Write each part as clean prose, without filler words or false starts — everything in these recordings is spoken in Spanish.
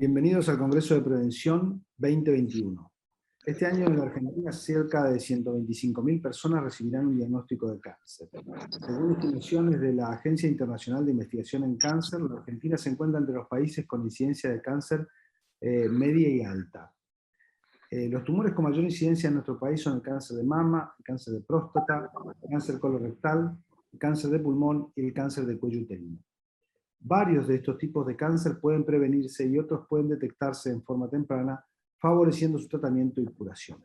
Bienvenidos al Congreso de Prevención 2021. Este año en la Argentina cerca de 125.000 personas recibirán un diagnóstico de cáncer. Según estimaciones de la Agencia Internacional de Investigación en Cáncer, la Argentina se encuentra entre los países con incidencia de cáncer media y alta. Los tumores con mayor incidencia en nuestro país son el cáncer de mama, el cáncer de próstata, el cáncer colorectal, el cáncer de pulmón y el cáncer de cuello uterino. Varios de estos tipos de cáncer pueden prevenirse y otros pueden detectarse en forma temprana, favoreciendo su tratamiento y curación.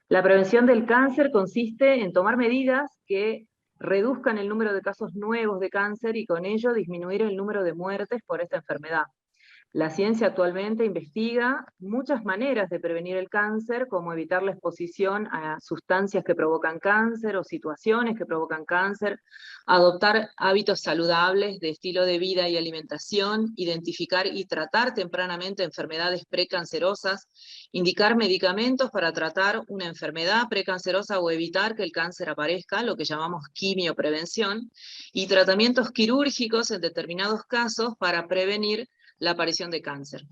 La prevención del cáncer consiste en tomar medidas que reduzcan el número de casos nuevos de cáncer y con ello disminuir el número de muertes por esta enfermedad. La ciencia actualmente investiga muchas maneras de prevenir el cáncer, como evitar la exposición a sustancias que provocan cáncer o situaciones que provocan cáncer, adoptar hábitos saludables de estilo de vida y alimentación, identificar y tratar tempranamente enfermedades precancerosas, indicar medicamentos para tratar una enfermedad precancerosa o evitar que el cáncer aparezca, lo que llamamos quimioprevención, y tratamientos quirúrgicos en determinados casos para prevenir la aparición de cáncer.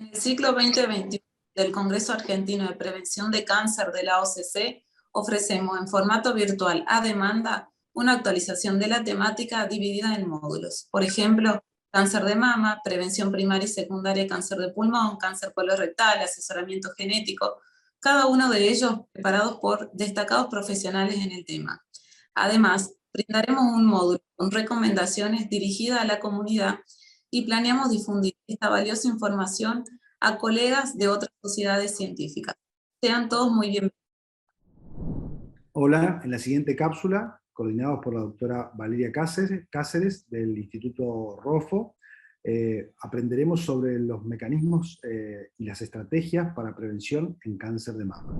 En el ciclo 2021 del Congreso Argentino de Prevención de Cáncer de la OCC, ofrecemos en formato virtual a demanda una actualización de la temática dividida en módulos. Por ejemplo, cáncer de mama, prevención primaria y secundaria de cáncer de pulmón, cáncer colorectal, asesoramiento genético, cada uno de ellos preparados por destacados profesionales en el tema. Además, brindaremos un módulo con recomendaciones dirigidas a la comunidad y planeamos difundir esta valiosa información a colegas de otras sociedades científicas. Sean todos muy bienvenidos. Hola, en la siguiente cápsula, coordinados por la doctora Valeria Cáceres del Instituto ROFO, aprenderemos sobre los mecanismos y las estrategias para prevención en cáncer de mama.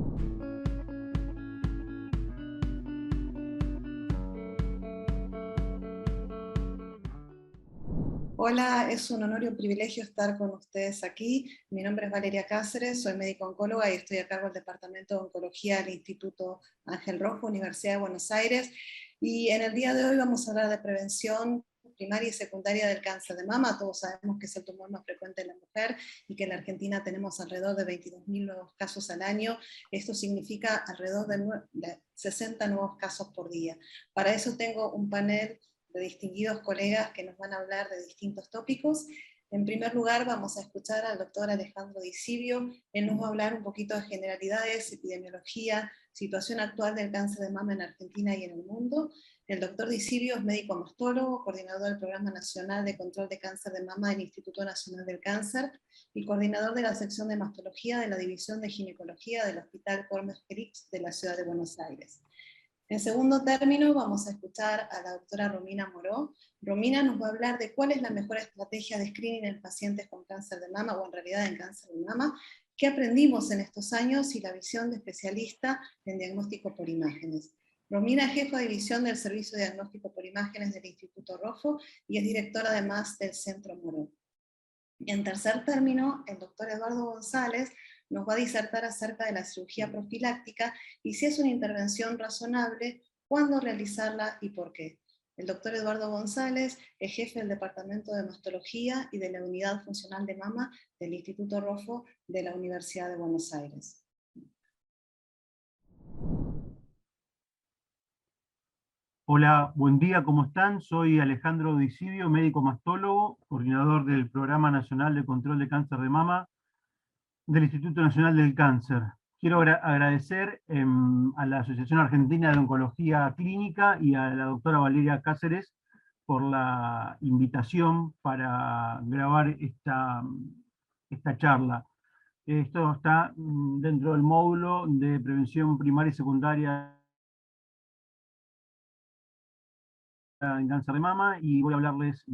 Hola, es un honor y un privilegio estar con ustedes aquí. Mi nombre es Valeria Cáceres, soy médico oncóloga y estoy a cargo del Departamento de Oncología del Instituto Ángel Rojo, Universidad de Buenos Aires. Y en el día de hoy vamos a hablar de prevención primaria y secundaria del cáncer de mama. Todos sabemos que es el tumor más frecuente en la mujer y que en la Argentina tenemos alrededor de 22.000 nuevos casos al año. Esto significa alrededor de 60 nuevos casos por día. Para eso tengo un panel de distinguidos colegas que nos van a hablar de distintos tópicos. En primer lugar vamos a escuchar al doctor Alejandro Di Sibio. Él nos va a hablar un poquito de generalidades, epidemiología, situación actual del cáncer de mama en Argentina y en el mundo. El doctor Di Sibio es médico mastólogo, coordinador del Programa Nacional de Control de Cáncer de Mama del Instituto Nacional del Cáncer y coordinador de la sección de mastología de la División de Ginecología del Hospital Colmes-Grix de la Ciudad de Buenos Aires. En segundo término, vamos a escuchar a la doctora Romina Moró. Romina nos va a hablar de cuál es la mejor estrategia de screening en pacientes con cáncer de mama, o en realidad en cáncer de mama, qué aprendimos en estos años y la visión de especialista en diagnóstico por imágenes. Romina es jefa de división del Servicio de Diagnóstico por Imágenes del Instituto ROFO y es directora además del Centro Moró. Y en tercer término, el doctor Eduardo González nos va a disertar acerca de la cirugía profiláctica y si es una intervención razonable, cuándo realizarla y por qué. El doctor Eduardo González es jefe del Departamento de Mastología y de la Unidad Funcional de Mama del Instituto ROFO de la Universidad de Buenos Aires. Hola, buen día, ¿cómo están? Soy Alejandro Di Sibio, médico mastólogo, coordinador del Programa Nacional de Control de Cáncer de Mama del Instituto Nacional del Cáncer. Quiero agradecer a la Asociación Argentina de Oncología Clínica y a la doctora Valeria Cáceres por la invitación para grabar esta charla. Esto está dentro del módulo de prevención primaria y secundaria en cáncer de mama, y voy a hablarles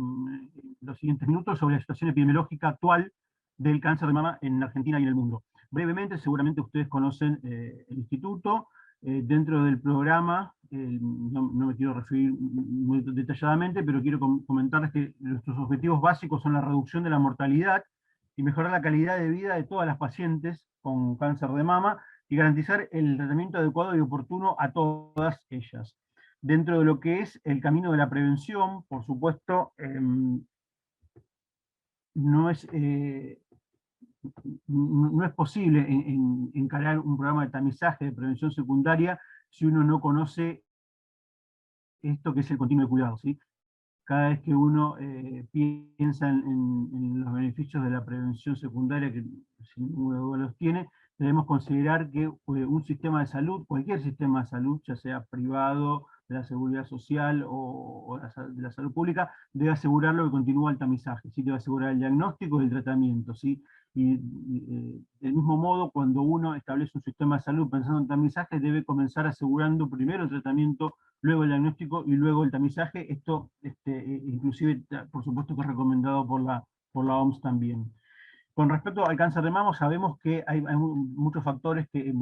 los siguientes minutos sobre la situación epidemiológica actual del cáncer de mama en Argentina y en el mundo. Brevemente, seguramente ustedes conocen el instituto. Dentro del programa, no me quiero referir muy detalladamente, pero quiero comentarles que nuestros objetivos básicos son la reducción de la mortalidad y mejorar la calidad de vida de todas las pacientes con cáncer de mama y garantizar el tratamiento adecuado y oportuno a todas ellas. Dentro de lo que es el camino de la prevención, por supuesto, no es posible encarar un programa de tamizaje de prevención secundaria si uno no conoce esto que es el continuo de cuidado, ¿sí? Cada vez que uno piensa en los beneficios de la prevención secundaria, que sin ninguna duda los tiene, debemos considerar que un sistema de salud, cualquier sistema de salud, ya sea privado, de la seguridad social o de la salud pública, debe asegurarlo que continúa el tamizaje, ¿sí? Debe asegurar el diagnóstico y el tratamiento, ¿sí? Y del mismo modo, cuando uno establece un sistema de salud pensando en tamizaje, debe comenzar asegurando primero el tratamiento, luego el diagnóstico y luego el tamizaje. Esto inclusive, por supuesto, que es recomendado por la OMS también. Con respecto al cáncer de mama, sabemos que hay muchos factores que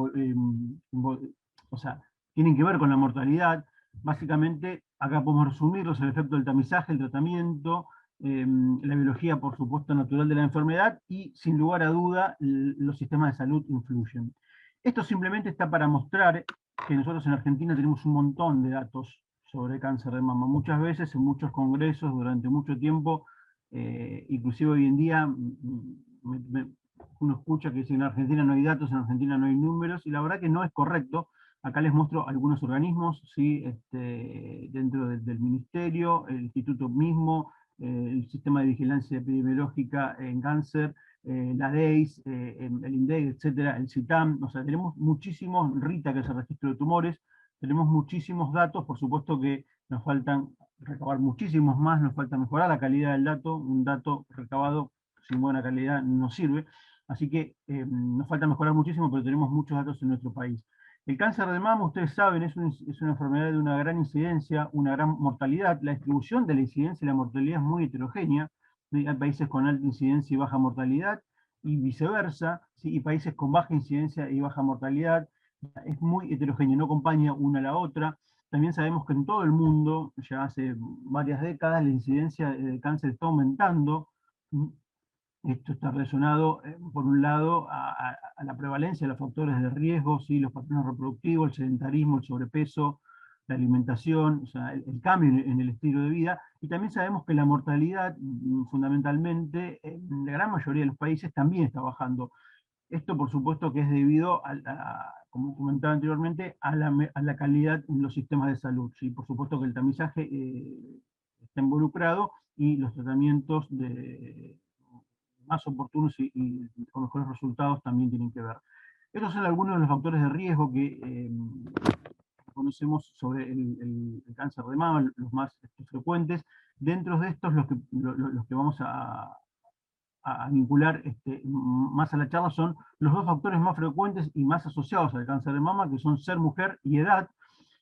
o sea, tienen que ver con la mortalidad. Básicamente, acá podemos resumirlos: el efecto del tamizaje, el tratamiento, la biología, por supuesto, natural de la enfermedad, y sin lugar a duda, los sistemas de salud influyen. Esto simplemente está para mostrar que nosotros en Argentina tenemos un montón de datos sobre cáncer de mama. Muchas veces, en muchos congresos, durante mucho tiempo, inclusive hoy en día, uno escucha que si en Argentina no hay datos, en Argentina no hay números, y la verdad que no es correcto. Acá les muestro algunos organismos, ¿sí? Dentro del ministerio, el instituto mismo, el sistema de vigilancia epidemiológica en cáncer, la DEIS, el INDEC, etcétera, el CITAM. O sea, tenemos muchísimos, RITA, que es el registro de tumores, tenemos muchísimos datos. Por supuesto que nos faltan recabar muchísimos más, nos falta mejorar la calidad del dato. Un dato recabado sin buena calidad no sirve, así que nos falta mejorar muchísimo, pero tenemos muchos datos en nuestro país. El cáncer de mama, ustedes saben, es una enfermedad de una gran incidencia, una gran mortalidad. La distribución de la incidencia y la mortalidad es muy heterogénea. Hay países con alta incidencia y baja mortalidad, y viceversa, ¿sí? Y países con baja incidencia y baja mortalidad. Es muy heterogéneo, no acompaña una a la otra. También sabemos que en todo el mundo, ya hace varias décadas, la incidencia de cáncer está aumentando. Esto está relacionado, por un lado, a la prevalencia de los factores de riesgo, ¿sí? Los patrones reproductivos, el sedentarismo, el sobrepeso, la alimentación, o sea, el cambio en el estilo de vida. Y también sabemos que la mortalidad, fundamentalmente, en la gran mayoría de los países también está bajando. Esto, por supuesto, que es debido, como comentaba anteriormente, a la calidad en los sistemas de salud, ¿sí? Por supuesto que el tamizaje está involucrado, y los tratamientos más oportunos y con mejores resultados también tienen que ver. Estos son algunos de los factores de riesgo que conocemos sobre el cáncer de mama, los más frecuentes. Dentro de estos, los que vamos a vincular más a la charla son los dos factores más frecuentes y más asociados al cáncer de mama, que son ser mujer y edad.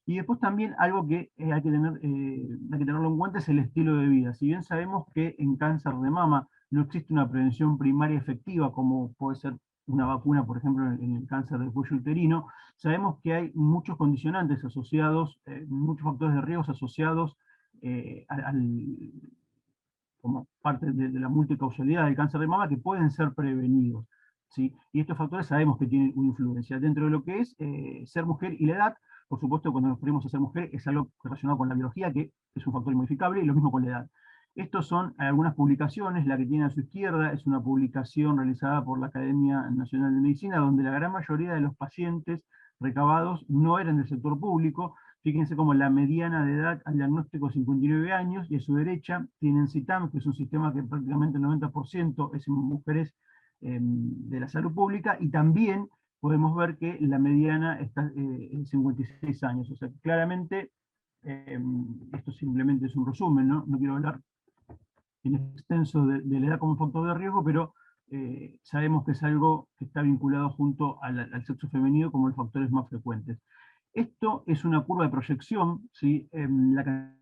Y después también algo que hay que tenerlo en cuenta es el estilo de vida. Si bien sabemos que en cáncer de mama no existe una prevención primaria efectiva, como puede ser una vacuna, por ejemplo, en el cáncer del cuello uterino, sabemos que hay muchos condicionantes asociados, muchos factores de riesgo asociados como parte de la multicausalidad del cáncer de mama, que pueden ser prevenidos, ¿sí? Y estos factores sabemos que tienen una influencia. Dentro de lo que es ser mujer y la edad, por supuesto, cuando nos referimos a ser mujer, es algo relacionado con la biología, que es un factor modificable, y lo mismo con la edad. Estos son algunas publicaciones. La que tiene a su izquierda es una publicación realizada por la Academia Nacional de Medicina, donde la gran mayoría de los pacientes recabados no eran del sector público. Fíjense como la mediana de edad al diagnóstico 59 años, y a su derecha tienen CITAM, que es un sistema que prácticamente el 90% es en mujeres de la salud pública, y también podemos ver que la mediana está en 56 años. O sea, claramente, esto simplemente es un resumen, ¿no? No quiero hablar en extenso de la edad como un factor de riesgo, pero sabemos que es algo que está vinculado junto al sexo femenino como los factores más frecuentes. Esto es una curva de proyección, ¿sí? La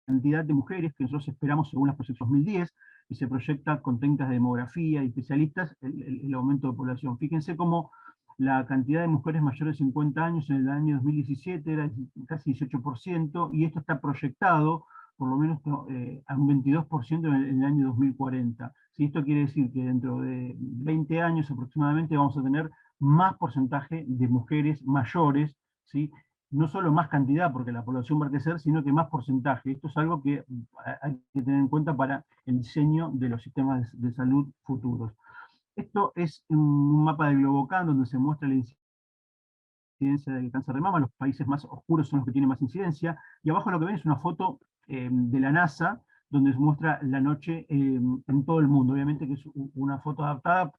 cantidad de mujeres que nosotros esperamos según las proyecciones 2010, y se proyecta con técnicas de demografía y especialistas el aumento de población. Fíjense cómo la cantidad de mujeres mayores de 50 años en el año 2017 era casi 18%, y esto está proyectado por lo menos a un 22% en el año 2040. ¿Sí? Esto quiere decir que dentro de 20 años aproximadamente vamos a tener más porcentaje de mujeres mayores, ¿sí? no solo más cantidad, porque la población va a crecer, sino que más porcentaje. Esto es algo que hay que tener en cuenta para el diseño de los sistemas de salud futuros. Esto es un mapa del Globocan donde se muestra la incidencia del cáncer de mama. Los países más oscuros son los que tienen más incidencia. Y abajo lo que ven es una foto de la NASA, donde se muestra la noche en todo el mundo. Obviamente que es una foto adaptada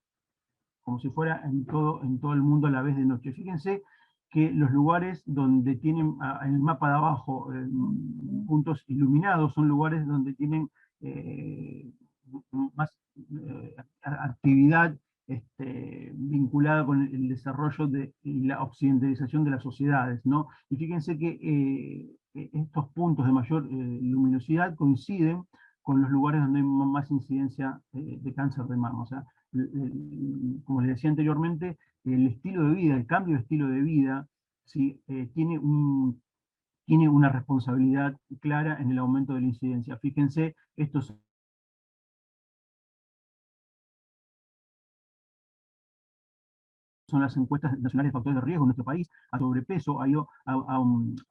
como si fuera en todo el mundo a la vez de noche. Fíjense que los lugares donde tienen en el mapa de abajo puntos iluminados son lugares donde tienen más actividad vinculada con el desarrollo y la occidentalización de las sociedades, ¿no? Y fíjense que estos puntos de mayor luminosidad coinciden con los lugares donde hay más incidencia de cáncer de mama. O sea, como les decía anteriormente, el estilo de vida, el cambio de estilo de vida, ¿sí? Tiene una responsabilidad clara en el aumento de la incidencia. Fíjense, estos son las encuestas nacionales de factores de riesgo en nuestro país. A sobrepeso ha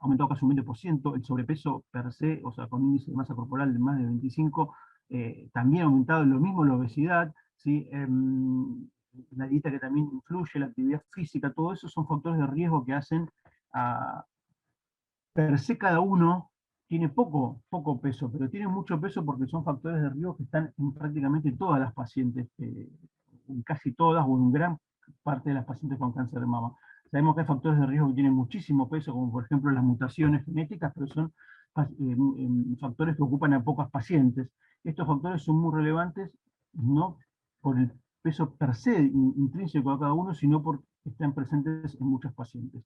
aumentado casi un 20%, el sobrepeso per se, o sea, con índice de masa corporal de más de 25, también ha aumentado, lo mismo la obesidad, ¿sí? La dieta que también influye, la actividad física, todo eso son factores de riesgo que hacen per se cada uno tiene poco peso, pero tiene mucho peso porque son factores de riesgo que están en prácticamente todas las pacientes, en casi todas o en gran parte de las pacientes con cáncer de mama. Sabemos que hay factores de riesgo que tienen muchísimo peso, como por ejemplo las mutaciones genéticas, pero son factores que ocupan a pocas pacientes. Estos factores son muy relevantes, no por el peso per se intrínseco a cada uno, sino porque están presentes en muchos pacientes.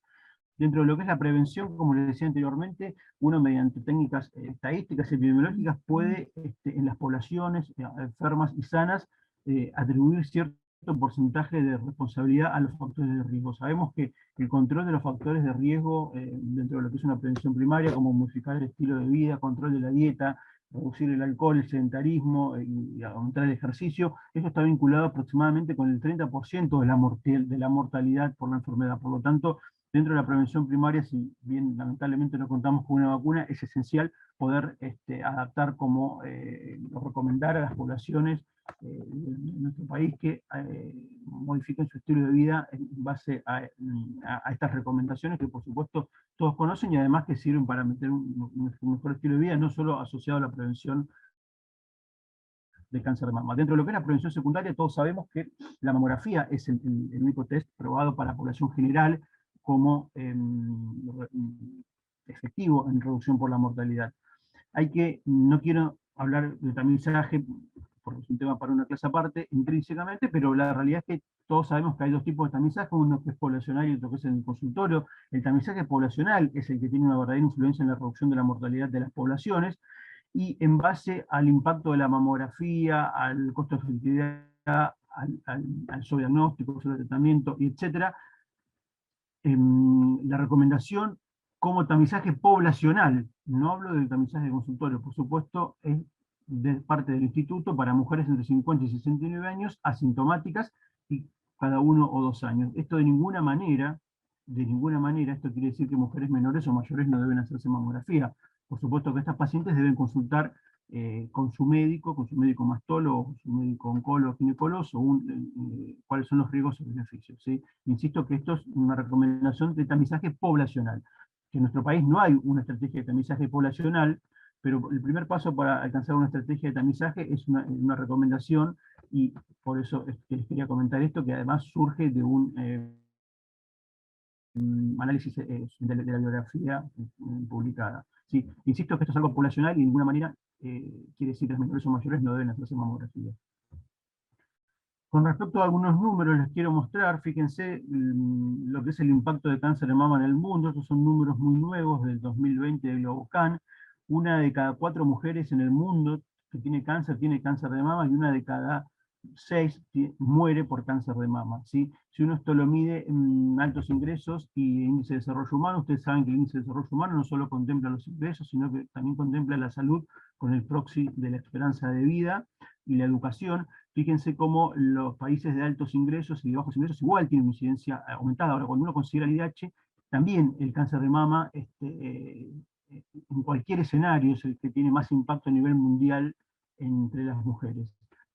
Dentro de lo que es la prevención, como les decía anteriormente, uno mediante técnicas estadísticas y epidemiológicas puede, en las poblaciones enfermas y sanas, atribuir cierto porcentaje de responsabilidad a los factores de riesgo. Sabemos que el control de los factores de riesgo dentro de lo que es una prevención primaria, como modificar el estilo de vida, control de la dieta, reducir el alcohol, el sedentarismo y aumentar el ejercicio, eso está vinculado aproximadamente con el 30% de la mortalidad por la enfermedad. Por lo tanto, dentro de la prevención primaria, si bien lamentablemente no contamos con una vacuna, es esencial poder adaptar como recomendar a las poblaciones de nuestro país que modifiquen su estilo de vida en base a estas recomendaciones que por supuesto todos conocen y además que sirven para meter un mejor estilo de vida, no solo asociado a la prevención de cáncer de mama. Dentro de lo que es la prevención secundaria, todos sabemos que la mamografía es el único test probado para la población general como efectivo en reducción por la mortalidad. No quiero hablar de tamizaje, porque es un tema para una clase aparte, intrínsecamente, pero la realidad es que todos sabemos que hay dos tipos de tamizaje, uno que es poblacional y otro que es en el consultorio. El tamizaje poblacional es el que tiene una verdadera influencia en la reducción de la mortalidad de las poblaciones, y en base al impacto de la mamografía, al costo de efectividad, al sobrediagnóstico, al sobretratamiento, etc., la recomendación como tamizaje poblacional, no hablo del tamizaje de consultorio, por supuesto, es de parte del instituto para mujeres entre 50 y 69 años, asintomáticas, y cada 1 o 2 años. Esto de ninguna manera, esto quiere decir que mujeres menores o mayores no deben hacerse mamografía. Por supuesto que estas pacientes deben consultar con su médico mastólogo, con su médico oncólogo, ginecólogo, según cuáles son los riesgos y beneficios, ¿sí? Insisto que esto es una recomendación de tamizaje poblacional. Que en nuestro país no hay una estrategia de tamizaje poblacional, pero el primer paso para alcanzar una estrategia de tamizaje es una recomendación, y por eso es que les quería comentar esto, que además surge de un análisis de la bibliografía publicada. Sí, insisto que esto es algo poblacional y de ninguna manera quiere decir que las menores o mayores no deben hacerse mamografía. Con respecto a algunos números les quiero mostrar, fíjense lo que es el impacto de cáncer de mama en el mundo. Estos son números muy nuevos del 2020 de Globocan. 1 de cada 4 mujeres en el mundo que tiene cáncer de mama, y 1 de cada 6 muere por cáncer de mama, ¿sí? Si uno esto lo mide en altos ingresos y índice de desarrollo humano, ustedes saben que el índice de desarrollo humano no solo contempla los ingresos, sino que también contempla la salud con el proxy de la esperanza de vida y la educación. Fíjense cómo los países de altos ingresos y de bajos ingresos igual tienen una incidencia aumentada. Ahora, cuando uno considera el IDH, También el cáncer de mama, en cualquier escenario, es el que tiene más impacto a nivel mundial entre las mujeres,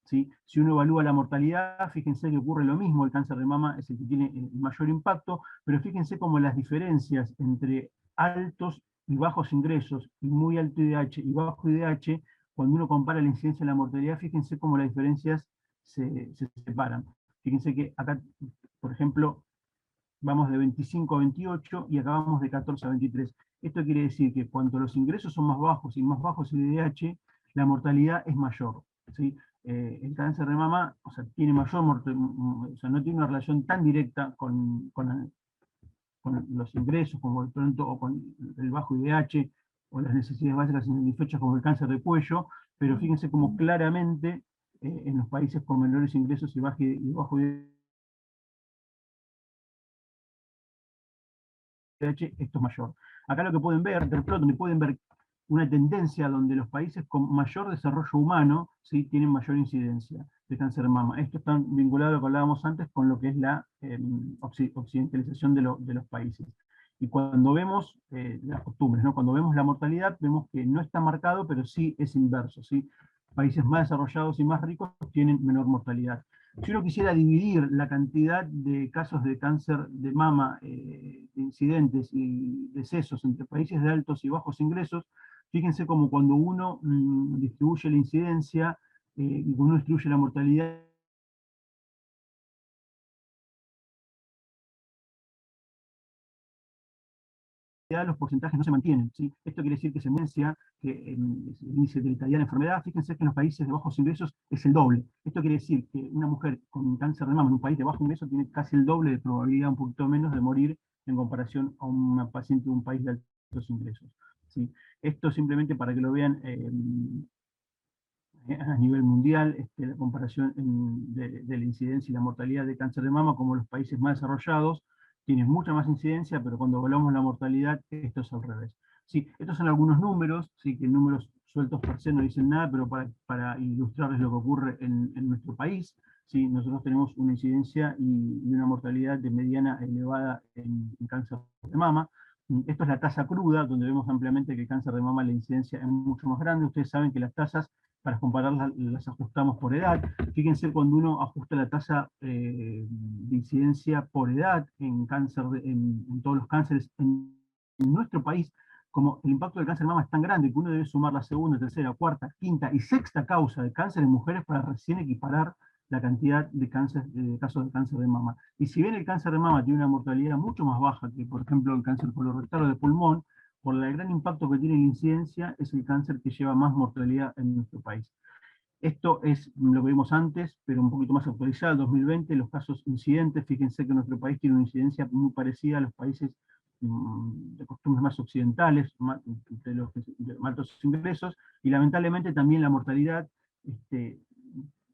¿sí? Si uno evalúa la mortalidad, fíjense que ocurre lo mismo, el cáncer de mama es el que tiene el mayor impacto, pero fíjense cómo las diferencias entre altos y bajos ingresos, y muy alto IDH y bajo IDH, cuando uno compara la incidencia de la mortalidad, fíjense cómo las diferencias se separan. Fíjense que acá, por ejemplo, vamos de 25 a 28 y acá vamos de 14 a 23. Esto quiere decir que cuando los ingresos son más bajos y más bajos el IDH, la mortalidad es mayor, ¿sí? El cáncer de mama, o sea, tiene mayor o sea, no tiene una relación tan directa con los ingresos, como el pronto, o con el bajo IDH, o las necesidades básicas insatisfechas como el cáncer de cuello, pero fíjense como claramente en los países con menores ingresos y bajo IDH, esto es mayor. Acá lo que pueden ver, donde pueden ver una tendencia donde los países con mayor desarrollo humano, ¿sí?, tienen mayor incidencia de cáncer de mama. Esto está vinculado a lo que hablábamos antes con lo que es la occidentalización de los países. Y cuando vemos las costumbres, ¿no?, cuando vemos la mortalidad, vemos que no está marcado, pero sí es inverso, ¿sí? Países más desarrollados y más ricos tienen menor mortalidad. Si uno quisiera dividir la cantidad de casos de cáncer de mama, de incidentes y decesos entre países de altos y bajos ingresos, fíjense como cuando uno distribuye la incidencia y cuando uno distribuye la mortalidad, los porcentajes no se mantienen, ¿sí? Esto quiere decir que se evidencia que el índice de letalidad de la enfermedad, fíjense que en los países de bajos ingresos es el doble. Esto quiere decir que una mujer con cáncer de mama en un país de bajo ingreso tiene casi el doble de probabilidad, un poquito menos, de morir en comparación a una paciente de un país de altos ingresos, ¿sí? Esto simplemente para que lo vean a nivel mundial, la comparación de la incidencia y la mortalidad de cáncer de mama, como los países más desarrollados tienen mucha más incidencia, pero cuando evaluamos la mortalidad, esto es al revés. Sí, estos son algunos números, sí, que números sueltos per se no dicen nada, pero para ilustrarles lo que ocurre en nuestro país, sí, nosotros tenemos una incidencia y una mortalidad de mediana elevada en cáncer de mama. Esto es la tasa cruda, donde vemos ampliamente que el cáncer de mama, la incidencia es mucho más grande. Ustedes saben que las tasas, para compararlas, las ajustamos por edad. Fíjense cuando uno ajusta la tasa de incidencia por edad en cáncer, en todos los cánceres en nuestro país, como el impacto del cáncer de mama es tan grande que uno debe sumar la segunda, tercera, cuarta, quinta y sexta causa de cáncer en mujeres para recién equiparar la cantidad de casos de cáncer de mama. Y si bien el cáncer de mama tiene una mortalidad mucho más baja que, por ejemplo, el cáncer colorectal o de pulmón, por el gran impacto que tiene la incidencia, es el cáncer que lleva más mortalidad en nuestro país. Esto es lo que vimos antes, pero un poquito más actualizado, el 2020, los casos incidentes, fíjense que nuestro país tiene una incidencia muy parecida a los países de costumbres más occidentales, de los de altos ingresos, y lamentablemente también la mortalidad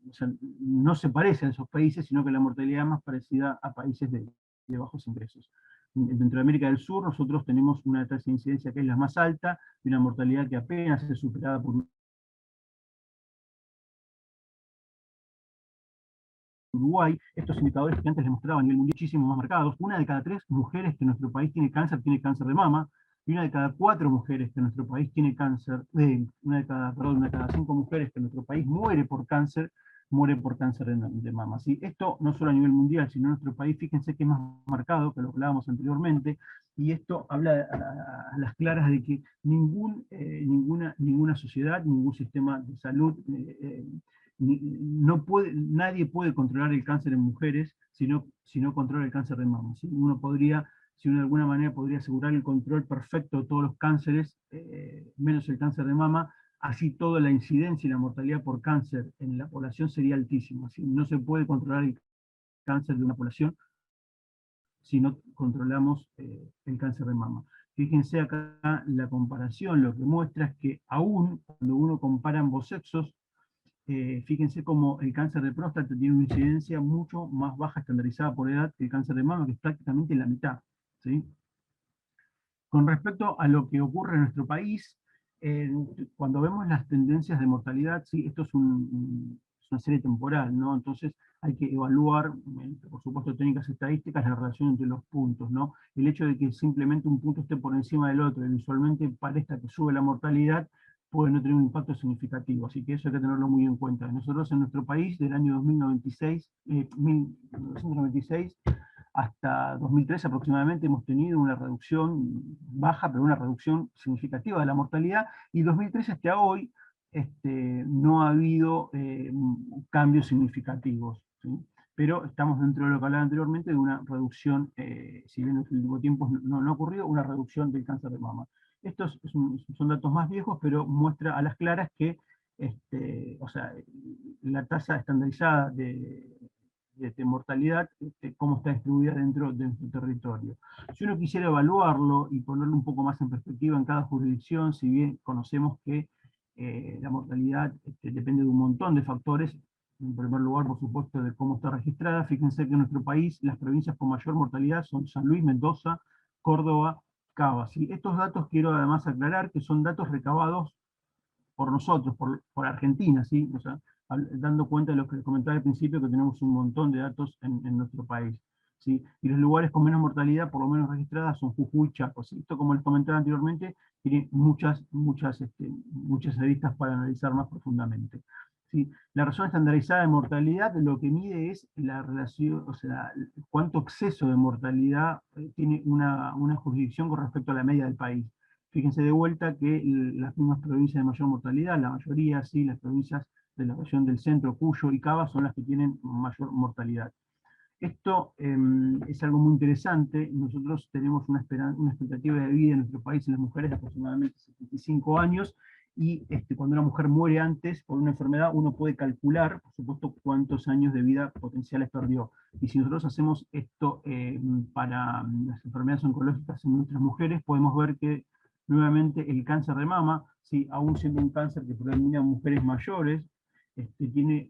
o sea, no se parece a esos países, sino que la mortalidad es más parecida a países de bajos ingresos. Dentro de América del Sur nosotros tenemos una tasa de incidencia que es la más alta, y una mortalidad que apenas es superada por Uruguay. Estos indicadores que antes les mostraba a nivel mundial muchísimo más marcados. Una de cada 3 mujeres que en nuestro país tiene cáncer de mama, y una de cada 4 mujeres que en nuestro país tiene cáncer, una de cada 5 mujeres que en nuestro país muere por cáncer de mama. ¿Sí? Esto no solo a nivel mundial, sino en nuestro país, fíjense que es más marcado, que lo hablábamos anteriormente, y esto habla a las claras de que ninguna sociedad, ningún sistema de salud, nadie puede controlar el cáncer en mujeres si no controla el cáncer de mama. ¿Sí? Si uno de alguna manera podría asegurar el control perfecto de todos los cánceres, menos el cáncer de mama, así toda la incidencia y la mortalidad por cáncer en la población sería altísima. ¿Sí? No se puede controlar el cáncer de una población si no controlamos el cáncer de mama. Fíjense acá la comparación, lo que muestra es que aún cuando uno compara ambos sexos, fíjense cómo el cáncer de próstata tiene una incidencia mucho más baja estandarizada por edad que el cáncer de mama, que es prácticamente la mitad, ¿sí? Con respecto a lo que ocurre en nuestro país, cuando vemos las tendencias de mortalidad, ¿sí? Esto es una serie temporal, ¿no? Entonces, hay que evaluar, por supuesto, técnicas estadísticas, la relación entre los puntos, ¿no? El hecho de que simplemente un punto esté por encima del otro y visualmente parezca que sube la mortalidad, puede no tener un impacto significativo, así que eso hay que tenerlo muy en cuenta. Nosotros en nuestro país, del año 1996 hasta 2013 aproximadamente, hemos tenido una reducción baja, pero una reducción significativa de la mortalidad, y 2013 hasta hoy no ha habido cambios significativos, ¿sí? Pero estamos dentro de lo que hablaba anteriormente de una reducción, si bien en los últimos tiempos no ha ocurrido, una reducción del cáncer de mama. Estos son datos más viejos, pero muestra a las claras que o sea, la tasa estandarizada de mortalidad, cómo está distribuida dentro de nuestro territorio. Si uno quisiera evaluarlo y ponerlo un poco más en perspectiva en cada jurisdicción, si bien conocemos que la mortalidad depende de un montón de factores, en primer lugar, por supuesto, de cómo está registrada. Fíjense que en nuestro país las provincias con mayor mortalidad son San Luis, Mendoza, Córdoba, Cava. ¿Sí? Estos datos quiero además aclarar que son datos recabados por nosotros, por Argentina, ¿sí? O sea, dando cuenta de lo que les comentaba al principio, que tenemos un montón de datos en nuestro país, ¿sí? Y los lugares con menos mortalidad, por lo menos registradas, son Jujuy, Chaco, ¿sí? Esto, como les comentaba anteriormente, tiene muchas aristas para analizar más profundamente, ¿sí? La razón estandarizada de mortalidad lo que mide es la relación, o sea, cuánto exceso de mortalidad tiene una jurisdicción con respecto a la media del país. Fíjense de vuelta que las mismas provincias de mayor mortalidad, la mayoría, sí, las provincias de la región del centro, Cuyo y Cava, son las que tienen mayor mortalidad. Esto es algo muy interesante. Nosotros tenemos una expectativa de vida en nuestro país en las mujeres de aproximadamente 75 años, y cuando una mujer muere antes por una enfermedad, uno puede calcular, por supuesto, cuántos años de vida potenciales perdió. Y si nosotros hacemos esto para las enfermedades oncológicas en nuestras mujeres, podemos ver que nuevamente el cáncer de mama, ¿sí? Aún siendo un cáncer que predomina en mujeres mayores, tiene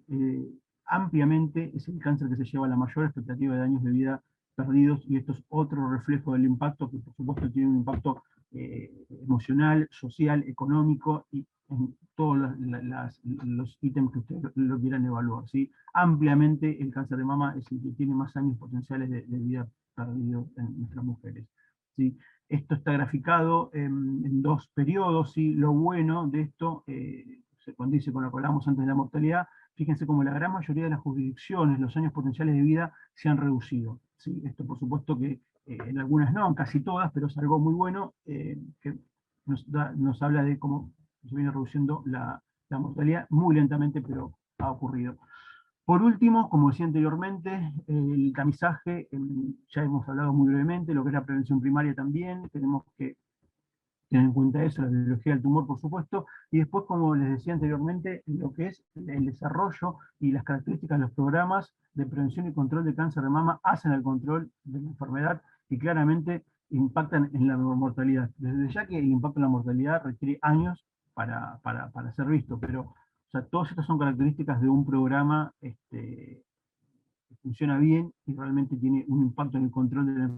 ampliamente, es el cáncer que se lleva la mayor expectativa de años de vida perdidos, y esto es otro reflejo del impacto, que por supuesto tiene un impacto emocional, social, económico, y en todos los ítems que ustedes lo quieran evaluar, ¿sí? Ampliamente el cáncer de mama es el que tiene más años potenciales de vida perdidos en nuestras mujeres, ¿sí? Esto está graficado en dos periodos, ¿sí? Lo bueno de esto, se condice con lo que hablábamos antes de la mortalidad. Fíjense como la gran mayoría de las jurisdicciones, los años potenciales de vida se han reducido, ¿sí? Esto por supuesto que en algunas no, en casi todas, pero es algo muy bueno que nos habla de cómo se viene reduciendo la mortalidad muy lentamente, pero ha ocurrido. Por último, como decía anteriormente, el tamizaje, ya hemos hablado muy brevemente, lo que es la prevención primaria también, tenemos que tener en cuenta eso, la biología del tumor, por supuesto, y después, como les decía anteriormente, lo que es el desarrollo y las características de los programas de prevención y control de cáncer de mama hacen el control de la enfermedad y claramente impactan en la mortalidad. Desde ya que el impacto en la mortalidad requiere años para ser visto, pero o sea, todas estas son características de un programa que funciona bien y realmente tiene un impacto en el control de la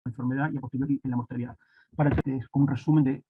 enfermedad y a posteriori en la mortalidad. Para que como un resumen de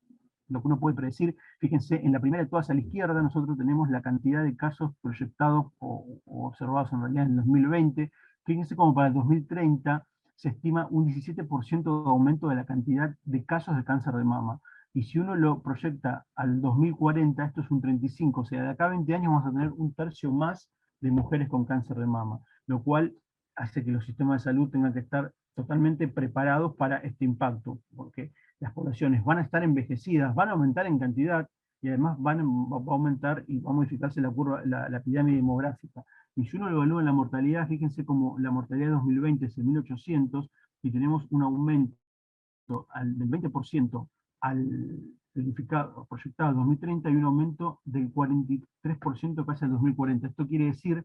lo que uno puede predecir, fíjense, en la primera de todas a la izquierda nosotros tenemos la cantidad de casos proyectados o observados en realidad en el 2020. Fíjense como para el 2030 se estima un 17% de aumento de la cantidad de casos de cáncer de mama. Y si uno lo proyecta al 2040, esto es un 35%, o sea, de acá a 20 años vamos a tener un tercio más de mujeres con cáncer de mama, lo cual hace que los sistemas de salud tengan que estar totalmente preparados para este impacto, porque las poblaciones van a estar envejecidas, van a aumentar en cantidad, y además va a aumentar y va a modificarse la curva, la pirámide demográfica. Y si uno lo evalúa en la mortalidad, fíjense como la mortalidad de 2020 es de 1800, y tenemos un aumento del 20% al proyectado al 2030, y un aumento del 43% casi al 2040. Esto quiere decir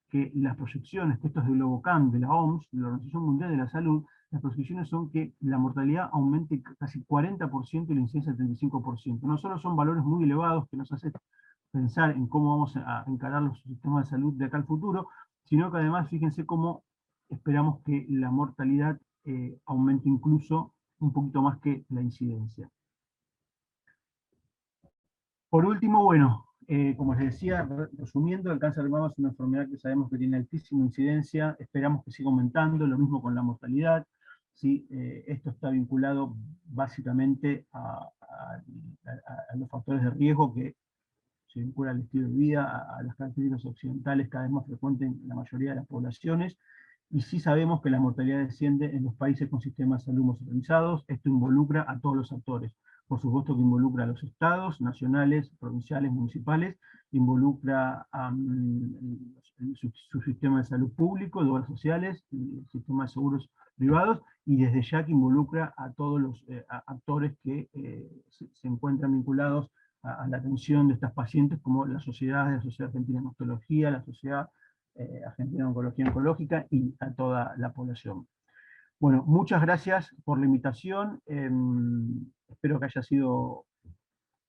que las proyecciones, que esto es de Globocam, de la OMS, de la Organización Mundial de la Salud, las proyecciones son que la mortalidad aumente casi 40% y la incidencia 35%. No solo son valores muy elevados que nos hacen pensar en cómo vamos a encarar los sistemas de salud de acá al futuro, sino que además fíjense cómo esperamos que la mortalidad aumente incluso un poquito más que la incidencia. Por último, bueno, como les decía, resumiendo, el cáncer de mama es una enfermedad que sabemos que tiene altísima incidencia, esperamos que siga aumentando, lo mismo con la mortalidad. ¿Sí? Esto está vinculado básicamente a los factores de riesgo que se vincula al estilo de vida, a las características occidentales cada vez más frecuentes en la mayoría de las poblaciones, y sí sabemos que la mortalidad desciende en los países con sistemas de salud más organizados. Esto involucra a todos los actores. Por supuesto que involucra a los estados, nacionales, provinciales, municipales, involucra a su sistema de salud público, de obras sociales, el sistema de seguros privados, y desde ya que involucra a todos los actores que se encuentran vinculados a la atención de estas pacientes, como la Sociedad Argentina de Hematología, la Sociedad Argentina de Oncología Oncológica y a toda la población. Bueno, muchas gracias por la invitación. Espero que haya sido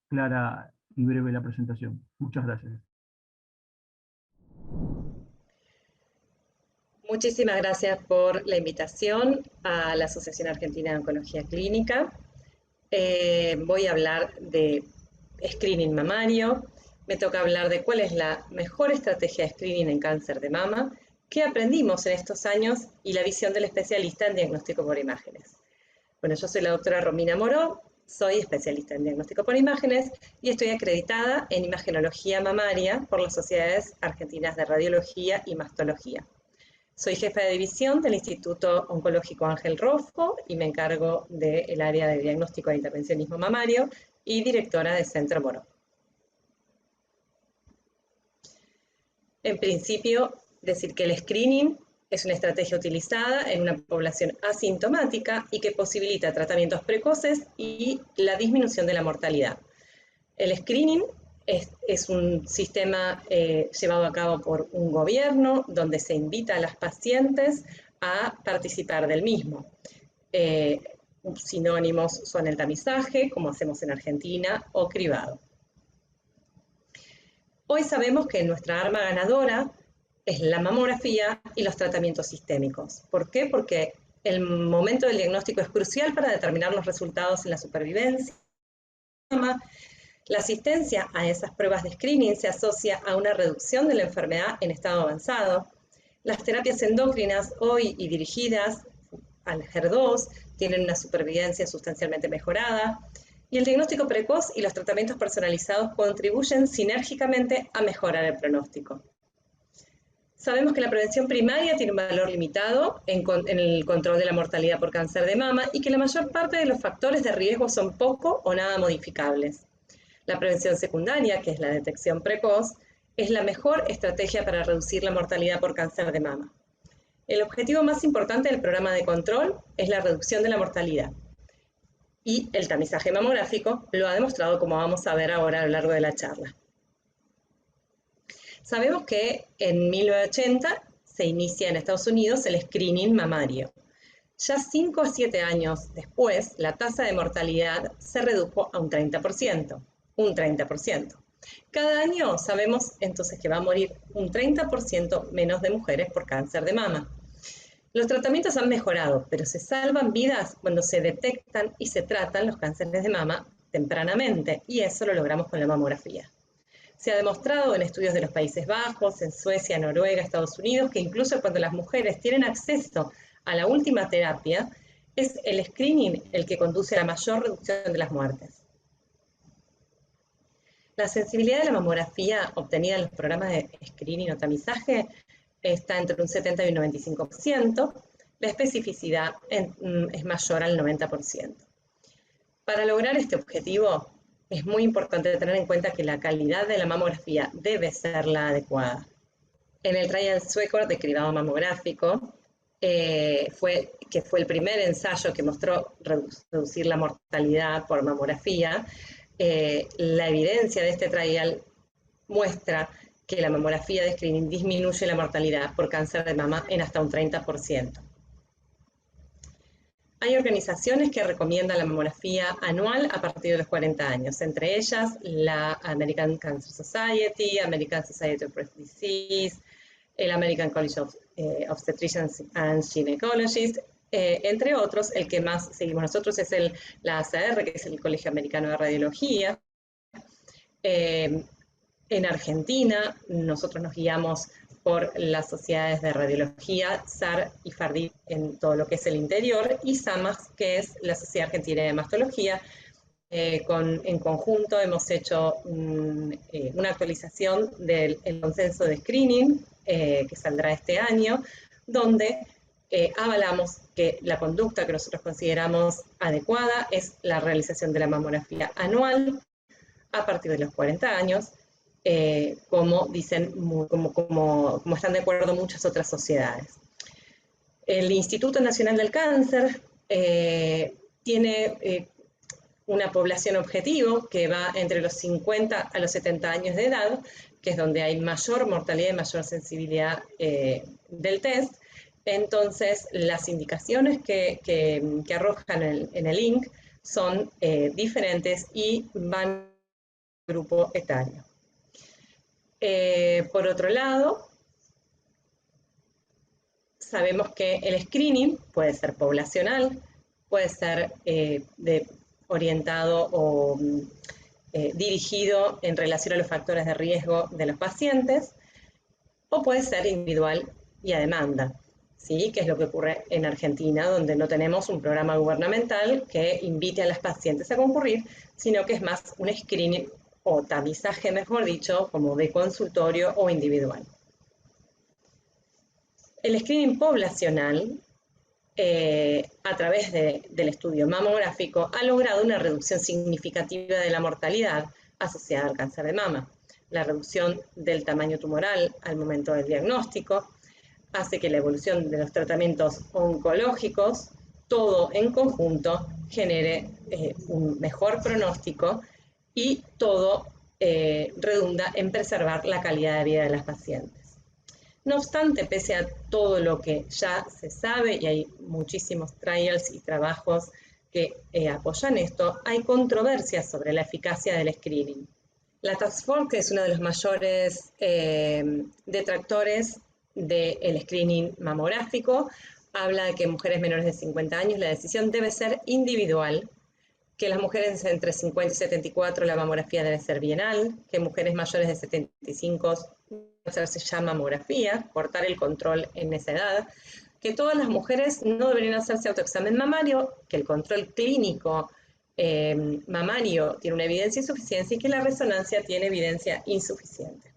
clara y breve la presentación. Muchas gracias. Muchísimas gracias por la invitación a la Asociación Argentina de Oncología Clínica. Voy a hablar de screening mamario. Me toca hablar de cuál es la mejor estrategia de screening en cáncer de mama, qué aprendimos en estos años y la visión del especialista en diagnóstico por imágenes. Bueno, yo soy la doctora Romina Moró, soy especialista en diagnóstico por imágenes y estoy acreditada en imagenología mamaria por las Sociedades Argentinas de Radiología y Mastología. Soy jefa de división del Instituto Oncológico Ángel Rojo y me encargo del área de diagnóstico e intervencionismo mamario y directora de Centro Moró. En principio, decir que el screening es una estrategia utilizada en una población asintomática y que posibilita tratamientos precoces y la disminución de la mortalidad. El screening es un sistema llevado a cabo por un gobierno donde se invita a las pacientes a participar del mismo. Sinónimos son el tamizaje, como hacemos en Argentina, o cribado. Hoy sabemos que nuestra arma ganadora es la mamografía y los tratamientos sistémicos. ¿Por qué? Porque el momento del diagnóstico es crucial para determinar los resultados en la supervivencia. La asistencia a esas pruebas de screening se asocia a una reducción de la enfermedad en estado avanzado. Las terapias endócrinas hoy y dirigidas al HER2 tienen una supervivencia sustancialmente mejorada, y el diagnóstico precoz y los tratamientos personalizados contribuyen sinérgicamente a mejorar el pronóstico. Sabemos que la prevención primaria tiene un valor limitado en el control de la mortalidad por cáncer de mama y que la mayor parte de los factores de riesgo son poco o nada modificables. La prevención secundaria, que es la detección precoz, es la mejor estrategia para reducir la mortalidad por cáncer de mama. El objetivo más importante del programa de control es la reducción de la mortalidad. Y el tamizaje mamográfico lo ha demostrado, como vamos a ver ahora a lo largo de la charla. Sabemos que en 1980 se inicia en Estados Unidos el screening mamario. Ya 5 a 7 años después, la tasa de mortalidad se redujo a un 30%. Un 30%. Cada año sabemos entonces que va a morir un 30% menos de mujeres por cáncer de mama. Los tratamientos han mejorado, pero se salvan vidas cuando se detectan y se tratan los cánceres de mama tempranamente, y eso lo logramos con la mamografía. Se ha demostrado en estudios de los Países Bajos, en Suecia, Noruega, Estados Unidos, que incluso cuando las mujeres tienen acceso a la última terapia, es el screening el que conduce a la mayor reducción de las muertes. La sensibilidad de la mamografía obtenida en los programas de screening o tamizaje está entre un 70 y un 95%, la especificidad es mayor al 90%. Para lograr este objetivo, es muy importante tener en cuenta que la calidad de la mamografía debe ser la adecuada. En el trial sueco de cribado mamográfico, que fue el primer ensayo que mostró reducir la mortalidad por mamografía, la evidencia de este trial muestra que la mamografía de screening disminuye la mortalidad por cáncer de mama en hasta un 30%. Hay organizaciones que recomiendan la mamografía anual a partir de los 40 años, entre ellas la American Cancer Society, American Society of Breast Disease, el American College of Obstetricians and Gynecologists, entre otros. El que más seguimos nosotros es la ACR, que es el Colegio Americano de Radiología. En Argentina, nosotros nos guiamos por las sociedades de radiología, SAR y FARDIP en todo lo que es el interior, y SAMAS, que es la Sociedad Argentina de Mastología. En conjunto hemos hecho una actualización del consenso de screening que saldrá este año, donde avalamos que la conducta que nosotros consideramos adecuada es la realización de la mamografía anual a partir de los 40 años, como dicen, como están de acuerdo muchas otras sociedades. El Instituto Nacional del Cáncer tiene una población objetivo que va entre los 50 a los 70 años de edad, que es donde hay mayor mortalidad y mayor sensibilidad del test. Entonces, las indicaciones que arrojan en el INC son diferentes y van al grupo etario. Por otro lado, sabemos que el screening puede ser poblacional, puede ser orientado o dirigido en relación a los factores de riesgo de los pacientes, o puede ser individual y a demanda, ¿sí? Que es lo que ocurre en Argentina, donde no tenemos un programa gubernamental que invite a las pacientes a concurrir, sino que es más un screening o tamizaje, mejor dicho, como de consultorio o individual. El screening poblacional, a través del estudio mamográfico, ha logrado una reducción significativa de la mortalidad asociada al cáncer de mama. La reducción del tamaño tumoral al momento del diagnóstico hace que la evolución de los tratamientos oncológicos, todo en conjunto, genere un mejor pronóstico y todo redunda en preservar la calidad de vida de las pacientes. No obstante, pese a todo lo que ya se sabe, y hay muchísimos trials y trabajos que apoyan esto, hay controversias sobre la eficacia del screening. La Task Force, que es uno de los mayores detractores del screening mamográfico, habla de que en mujeres menores de 50 años la decisión debe ser individual, que las mujeres entre 50 y 74 la mamografía debe ser bienal, que mujeres mayores de 75 hacerse ya mamografía, cortar el control en esa edad, que todas las mujeres no deberían hacerse autoexamen mamario, que el control clínico mamario tiene una evidencia insuficiente y que la resonancia tiene evidencia insuficiente.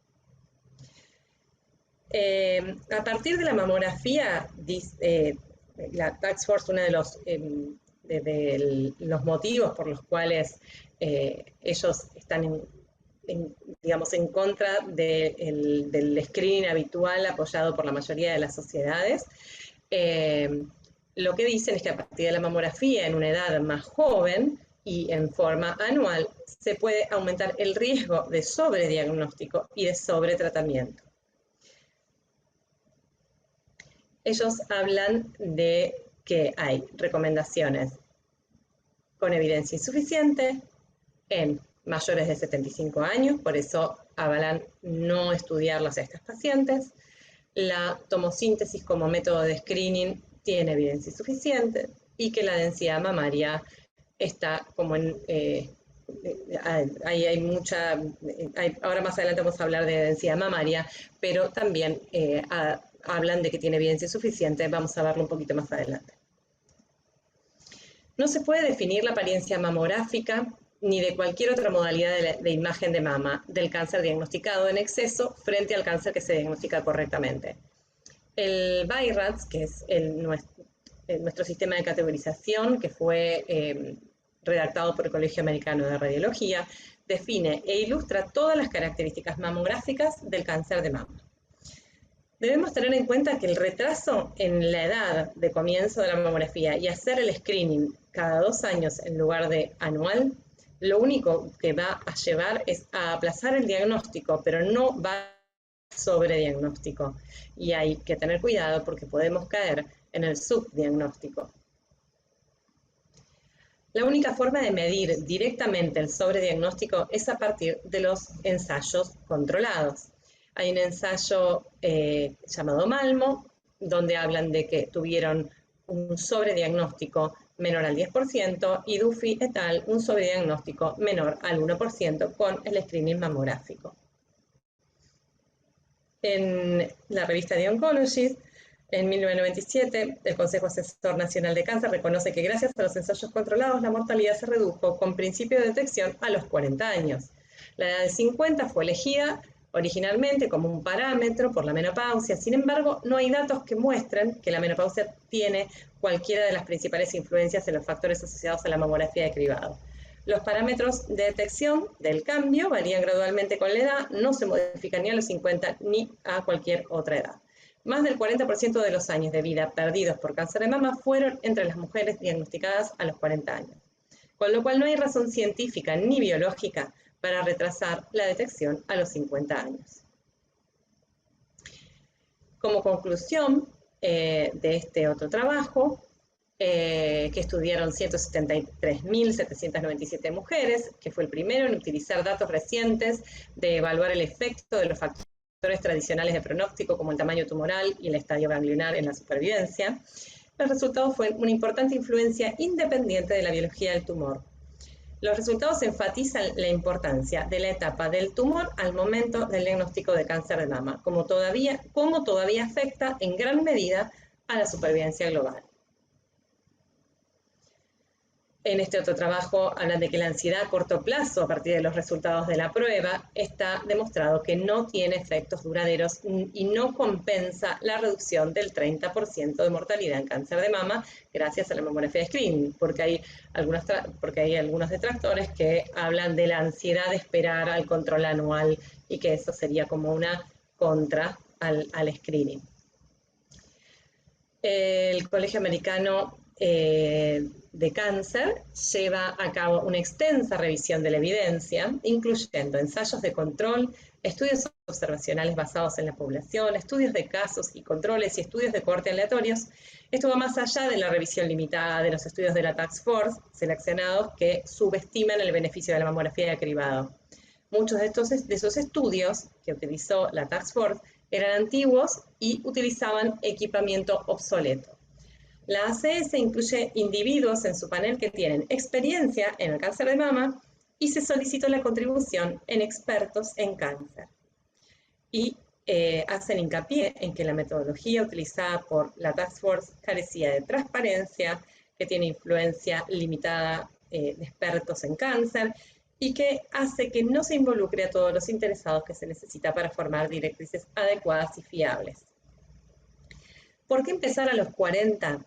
A partir de la mamografía, la Task Force, uno de los motivos por los cuales ellos están digamos, en contra del screening habitual apoyado por la mayoría de las sociedades, lo que dicen es que a partir de la mamografía en una edad más joven y en forma anual se puede aumentar el riesgo de sobrediagnóstico y de sobretratamiento. Ellos hablan de que hay recomendaciones con evidencia insuficiente en mayores de 75 años, por eso avalan no estudiarlas a estas pacientes. La tomosíntesis como método de screening tiene evidencia insuficiente y que la densidad mamaria está como en... ahora más adelante vamos a hablar de densidad mamaria, pero también hablan de que tiene evidencia insuficiente, vamos a verlo un poquito más adelante. No se puede definir la apariencia mamográfica ni de cualquier otra modalidad de imagen de mama del cáncer diagnosticado en exceso frente al cáncer que se diagnostica correctamente. El BI-RADS, que es nuestro sistema de categorización, que fue redactado por el Colegio Americano de Radiología, define e ilustra todas las características mamográficas del cáncer de mama. Debemos tener en cuenta que el retraso en la edad de comienzo de la mamografía y hacer el screening cada 2 años en lugar de anual, lo único que va a llevar es a aplazar el diagnóstico, pero no va a sobrediagnóstico. Y hay que tener cuidado porque podemos caer en el subdiagnóstico. La única forma de medir directamente el sobrediagnóstico es a partir de los ensayos controlados. Hay un ensayo llamado Malmo, donde hablan de que tuvieron un sobrediagnóstico menor al 10%, y Duffy et al. Un sobrediagnóstico menor al 1% con el screening mamográfico. En la revista The Oncologist, en 1997, el Consejo Asesor Nacional de Cáncer reconoce que gracias a los ensayos controlados la mortalidad se redujo con principio de detección a los 40 años. La edad de 50 fue elegida originalmente como un parámetro por la menopausia. Sin embargo, no hay datos que muestren que la menopausia tiene cualquiera de las principales influencias en los factores asociados a la mamografía de cribado. Los parámetros de detección del cambio varían gradualmente con la edad, no se modifican ni a los 50 ni a cualquier otra edad. Más del 40% de los años de vida perdidos por cáncer de mama fueron entre las mujeres diagnosticadas a los 40 años, con lo cual no hay razón científica ni biológica para retrasar la detección a los 50 años. Como conclusión de este otro trabajo, que estudiaron 173.797 mujeres, que fue el primero en utilizar datos recientes de evaluar el efecto de los factores tradicionales de pronóstico como el tamaño tumoral y el estadio ganglionar en la supervivencia. Los resultados fueron una importante influencia independiente de la biología del tumor. Los resultados enfatizan la importancia de la etapa del tumor al momento del diagnóstico de cáncer de mama, como todavía afecta en gran medida a la supervivencia global. En este otro trabajo hablan de que la ansiedad a corto plazo, a partir de los resultados de la prueba, está demostrado que no tiene efectos duraderos y no compensa la reducción del 30% de mortalidad en cáncer de mama gracias a la mamografía de screening, porque hay algunos detractores que hablan de la ansiedad de esperar al control anual y que eso sería como una contra al screening. El Colegio Americano de Cáncer lleva a cabo una extensa revisión de la evidencia, incluyendo ensayos de control, estudios observacionales basados en la población, estudios de casos y controles y estudios de cohorte aleatorios. Esto va más allá de la revisión limitada de los estudios de la Task Force seleccionados que subestiman el beneficio de la mamografía de cribado. Muchos de esos estudios que utilizó la Task Force eran antiguos y utilizaban equipamiento obsoleto. La ACS incluye individuos en su panel que tienen experiencia en el cáncer de mama y se solicitó la contribución en expertos en cáncer. Y hacen hincapié en que la metodología utilizada por la Task Force carecía de transparencia, que tiene influencia limitada de expertos en cáncer y que hace que no se involucre a todos los interesados que se necesita para formar directrices adecuadas y fiables. ¿Por qué empezar a los 40?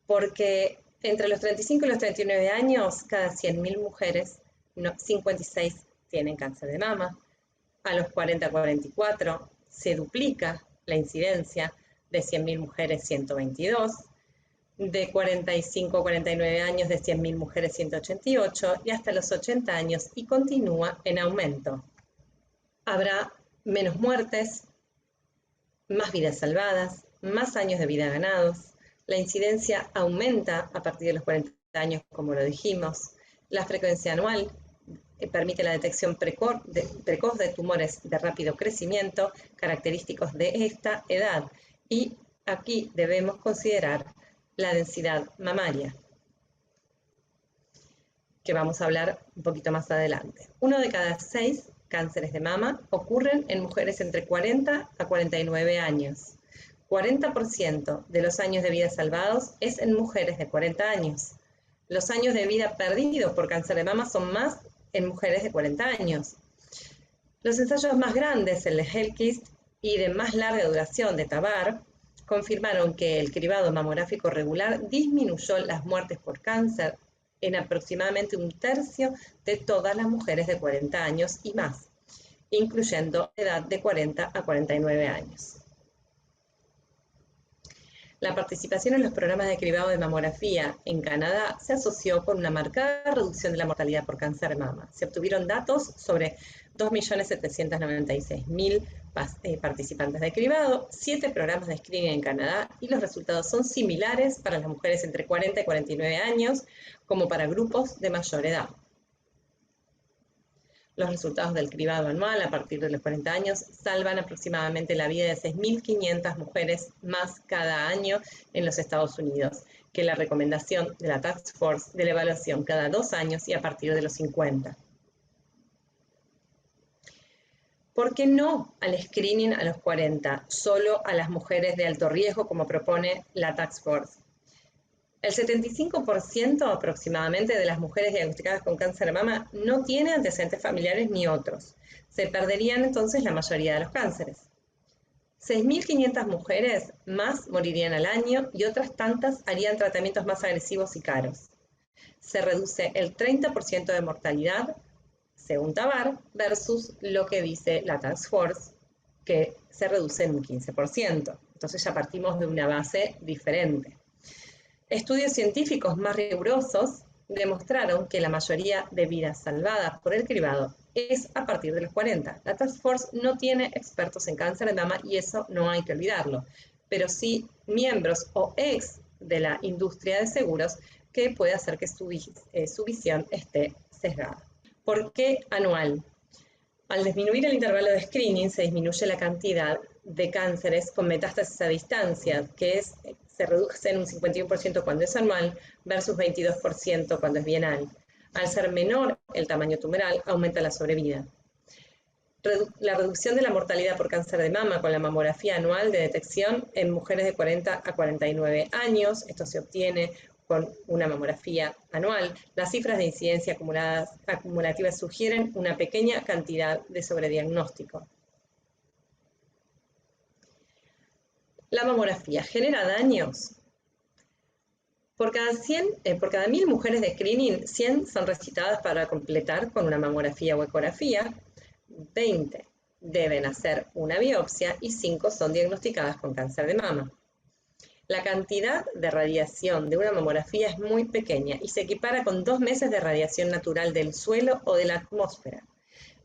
Porque entre los 35 y los 39 años, cada 100.000 mujeres, 56 tienen cáncer de mama. A los 40-44 se duplica la incidencia, de 100.000 mujeres 122, de 45 a 49 años de 100.000 mujeres 188 y hasta los 80 años y continúa en aumento. Habrá menos muertes, más vidas salvadas, más años de vida ganados. La incidencia aumenta a partir de los 40 años, como lo dijimos. La frecuencia anual permite la detección precoz de tumores de rápido crecimiento, característicos de esta edad. Y aquí debemos considerar la densidad mamaria, que vamos a hablar un poquito más adelante. 1 de cada 6 cánceres de mama ocurren en mujeres entre 40 a 49 años. 40% de los años de vida salvados es en mujeres de 40 años. Los años de vida perdidos por cáncer de mama son más en mujeres de 40 años. Los ensayos más grandes, el de Hellquist y de más larga duración de Tabar, confirmaron que el cribado mamográfico regular disminuyó las muertes por cáncer en aproximadamente 1/3 de todas las mujeres de 40 años y más, incluyendo edad de 40 a 49 años. La participación en los programas de cribado de mamografía en Canadá se asoció con una marcada reducción de la mortalidad por cáncer de mama. Se obtuvieron datos sobre 2.796.000 participantes de cribado, 7 programas de screening en Canadá, y los resultados son similares para las mujeres entre 40 y 49 años como para grupos de mayor edad. Los resultados del cribado anual a partir de los 40 años salvan aproximadamente la vida de 6.500 mujeres más cada año en los Estados Unidos, que la recomendación de la Task Force de la evaluación cada 2 años y a partir de los 50. ¿Por qué no al screening a los 40, solo a las mujeres de alto riesgo, como propone la Task Force? El 75% aproximadamente de las mujeres diagnosticadas con cáncer de mama no tiene antecedentes familiares ni otros. Se perderían entonces la mayoría de los cánceres. 6.500 mujeres más morirían al año y otras tantas harían tratamientos más agresivos y caros. Se reduce el 30% de mortalidad, según Tabar, versus lo que dice la Task Force, que se reduce en un 15%. Entonces ya partimos de una base diferente. Estudios científicos más rigurosos demostraron que la mayoría de vidas salvadas por el cribado es a partir de los 40. La Task Force no tiene expertos en cáncer de mama y eso no hay que olvidarlo, pero sí miembros o ex de la industria de seguros que puede hacer que su visión esté sesgada. ¿Por qué anual? Al disminuir el intervalo de screening se disminuye la cantidad de cánceres con metástasis a distancia, que se reduce en un 51% cuando es anual versus 22% cuando es bienal. Al ser menor el tamaño tumoral, aumenta la sobrevida. La reducción de la mortalidad por cáncer de mama con la mamografía anual de detección en mujeres de 40 a 49 años, esto se obtiene con una mamografía anual. Las cifras de incidencia acumulativas sugieren una pequeña cantidad de sobrediagnóstico. La mamografía genera daños. Por cada 1.000 mujeres de screening, 100 son recitadas para completar con una mamografía o ecografía, 20 deben hacer una biopsia y 5 son diagnosticadas con cáncer de mama. La cantidad de radiación de una mamografía es muy pequeña y se equipara con 2 meses de radiación natural del suelo o de la atmósfera.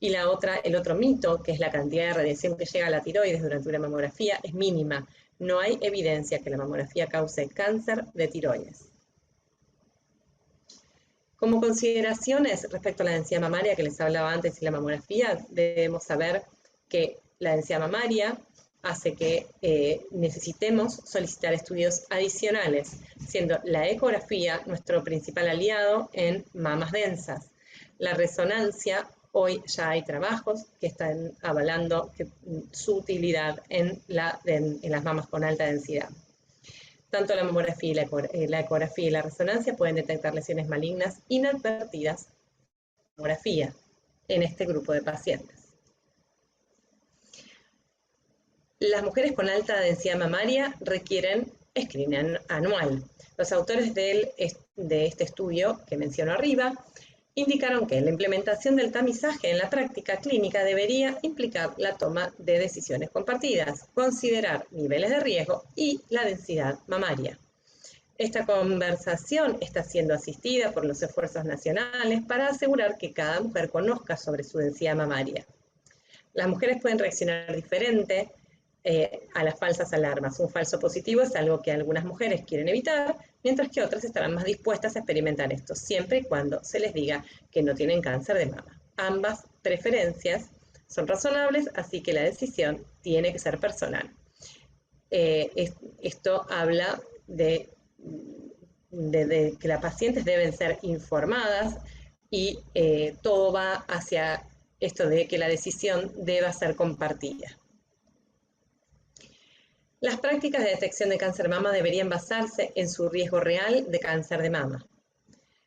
Y el otro mito, que es la cantidad de radiación que llega a la tiroides durante una mamografía, es mínima. No hay evidencia que la mamografía cause cáncer de tiroides. Como consideraciones respecto a la densidad mamaria que les hablaba antes y la mamografía, debemos saber que la densidad mamaria hace que necesitemos solicitar estudios adicionales, siendo la ecografía nuestro principal aliado en mamas densas. La resonancia, hoy ya hay trabajos que están avalando su utilidad en las mamas con alta densidad. Tanto la mamografía y la ecografía y la resonancia pueden detectar lesiones malignas inadvertidas en la mamografía en este grupo de pacientes. Las mujeres con alta densidad mamaria requieren screening anual. Los autores de este estudio que menciono arriba indicaron que la implementación del tamizaje en la práctica clínica debería implicar la toma de decisiones compartidas, considerar niveles de riesgo y la densidad mamaria. Esta conversación está siendo asistida por los esfuerzos nacionales para asegurar que cada mujer conozca sobre su densidad mamaria. Las mujeres pueden reaccionar diferente a las falsas alarmas. Un falso positivo es algo que algunas mujeres quieren evitar, mientras que otras estarán más dispuestas a experimentar esto, siempre y cuando se les diga que no tienen cáncer de mama. Ambas preferencias son razonables, así que la decisión tiene que ser personal. Esto habla de que las pacientes deben ser informadas y todo va hacia esto de que la decisión deba ser compartida. Las prácticas de detección de cáncer de mama deberían basarse en su riesgo real de cáncer de mama.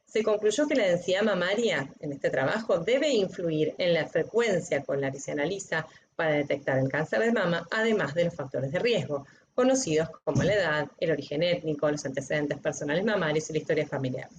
Se concluyó que la densidad mamaria en este trabajo debe influir en la frecuencia con la que se analiza para detectar el cáncer de mama, además de los factores de riesgo, conocidos como la edad, el origen étnico, los antecedentes personales mamarios y la historia familiar.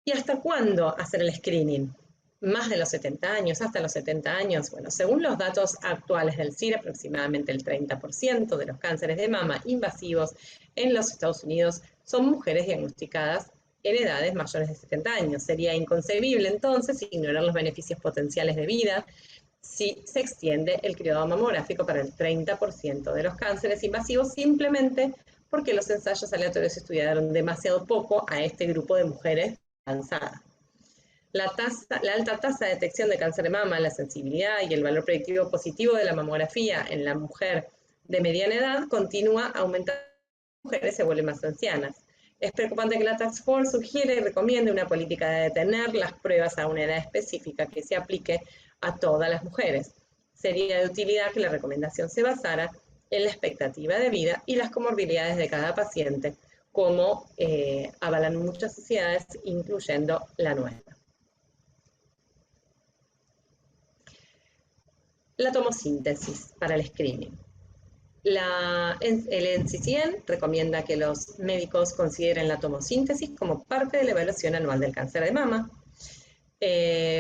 ¿Y hasta cuándo hacer el screening? Más de los 70 años, hasta los 70 años. Bueno, según los datos actuales del CIR, aproximadamente el 30% de los cánceres de mama invasivos en los Estados Unidos son mujeres diagnosticadas en edades mayores de 70 años. Sería inconcebible entonces ignorar los beneficios potenciales de vida si se extiende el cribado mamográfico para el 30% de los cánceres invasivos, simplemente porque los ensayos aleatorios estudiaron demasiado poco a este grupo de mujeres avanzadas. La alta tasa de detección de cáncer de mama, la sensibilidad y el valor predictivo positivo de la mamografía en la mujer de mediana edad continúa aumentando. Las mujeres se vuelven más ancianas. Es preocupante que la Task Force sugiere y recomiende una política de detener las pruebas a una edad específica que se aplique a todas las mujeres. Sería de utilidad que la recomendación se basara en la expectativa de vida y las comorbilidades de cada paciente, como avalan muchas sociedades, incluyendo la nuestra. La tomosíntesis para el screening. El NCCN recomienda que los médicos consideren la tomosíntesis como parte de la evaluación anual del cáncer de mama.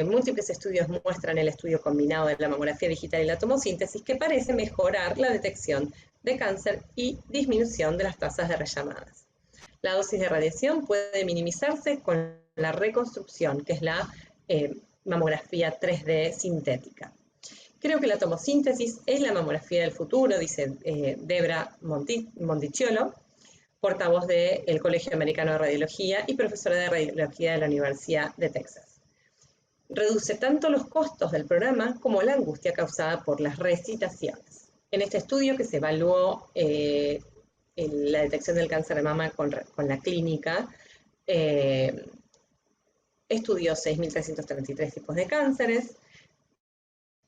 Múltiples estudios muestran el estudio combinado de la mamografía digital y la tomosíntesis que parece mejorar la detección de cáncer y disminución de las tasas de rellamadas. La dosis de radiación puede minimizarse con la reconstrucción, que es la mamografía 3D sintética. Creo que la tomosíntesis es la mamografía del futuro, dice Debra Monticciolo, portavoz del Colegio Americano de Radiología y profesora de radiología de la Universidad de Texas. Reduce tanto los costos del programa como la angustia causada por las recitaciones. En este estudio que se evaluó la detección del cáncer de mama con la clínica, estudió 6.333 tipos de cánceres,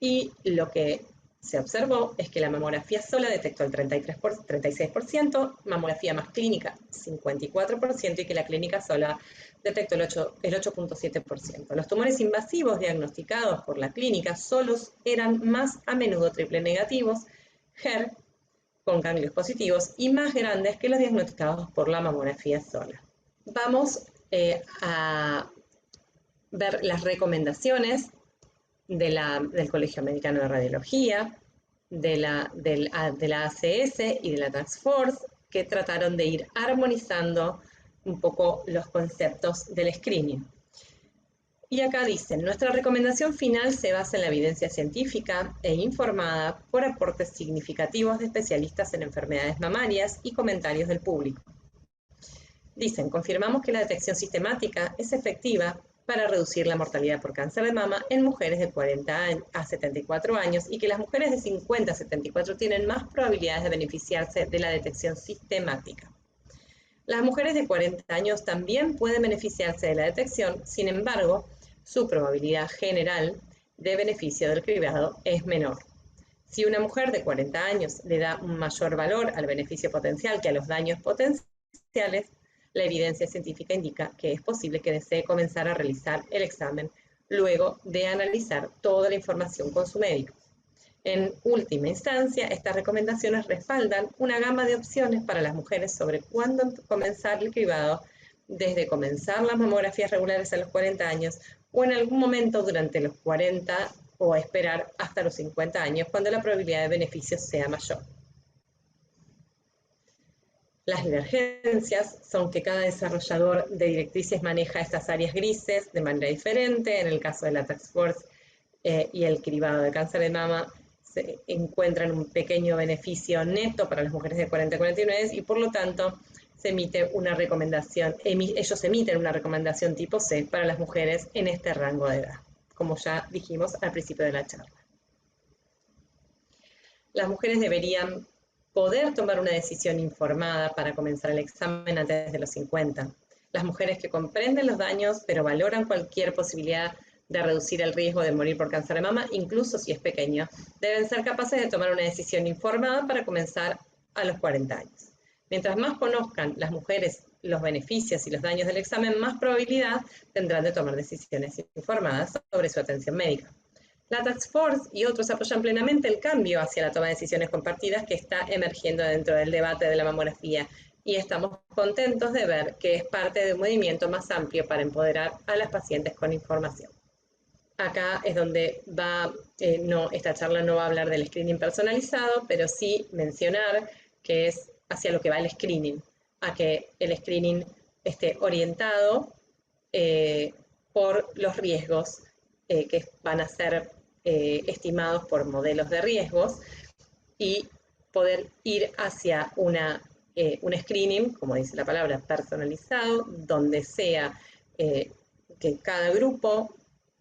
y lo que se observó es que la mamografía sola detectó el 36%, mamografía más clínica 54%, y que la clínica sola detectó el 8.7%. Los tumores invasivos diagnosticados por la clínica solos eran más a menudo triple negativos, HER con ganglios positivos, y más grandes que los diagnosticados por la mamografía sola. Vamos a ver las recomendaciones del Colegio Americano de Radiología, de la ACS y de la Task Force, que trataron de ir armonizando un poco los conceptos del screening. Y acá dicen, nuestra recomendación final se basa en la evidencia científica e informada por aportes significativos de especialistas en enfermedades mamarias y comentarios del público. Dicen, confirmamos que la detección sistemática es efectiva para reducir la mortalidad por cáncer de mama en mujeres de 40 a 74 años y que las mujeres de 50 a 74 tienen más probabilidades de beneficiarse de la detección sistemática. Las mujeres de 40 años también pueden beneficiarse de la detección, sin embargo, su probabilidad general de beneficio del cribado es menor. Si una mujer de 40 años le da un mayor valor al beneficio potencial que a los daños potenciales, la evidencia científica indica que es posible que desee comenzar a realizar el examen luego de analizar toda la información con su médico. En última instancia, estas recomendaciones respaldan una gama de opciones para las mujeres sobre cuándo comenzar el cribado, desde comenzar las mamografías regulares a los 40 años o en algún momento durante los 40 o esperar hasta los 50 años cuando la probabilidad de beneficio sea mayor. Las divergencias son que cada desarrollador de directrices maneja estas áreas grises de manera diferente. En el caso de la Task Force y el cribado de cáncer de mama, se encuentran un pequeño beneficio neto para las mujeres de 40 a 49 y por lo tanto se emite una recomendación, ellos emiten una recomendación tipo C para las mujeres en este rango de edad, como ya dijimos al principio de la charla. Las mujeres deberían poder tomar una decisión informada para comenzar el examen antes de los 50. Las mujeres que comprenden los daños, pero valoran cualquier posibilidad de reducir el riesgo de morir por cáncer de mama, incluso si es pequeño, deben ser capaces de tomar una decisión informada para comenzar a los 40 años. Mientras más conozcan las mujeres los beneficios y los daños del examen, más probabilidad tendrán de tomar decisiones informadas sobre su atención médica. La Task Force y otros apoyan plenamente el cambio hacia la toma de decisiones compartidas que está emergiendo dentro del debate de la mamografía, y estamos contentos de ver que es parte de un movimiento más amplio para empoderar a las pacientes con información. Acá es donde esta charla no va a hablar del screening personalizado, pero sí mencionar que es hacia lo que va el screening, a que el screening esté orientado por los riesgos que van a ser estimados por modelos de riesgos y poder ir hacia un screening, como dice la palabra, personalizado, donde sea que cada grupo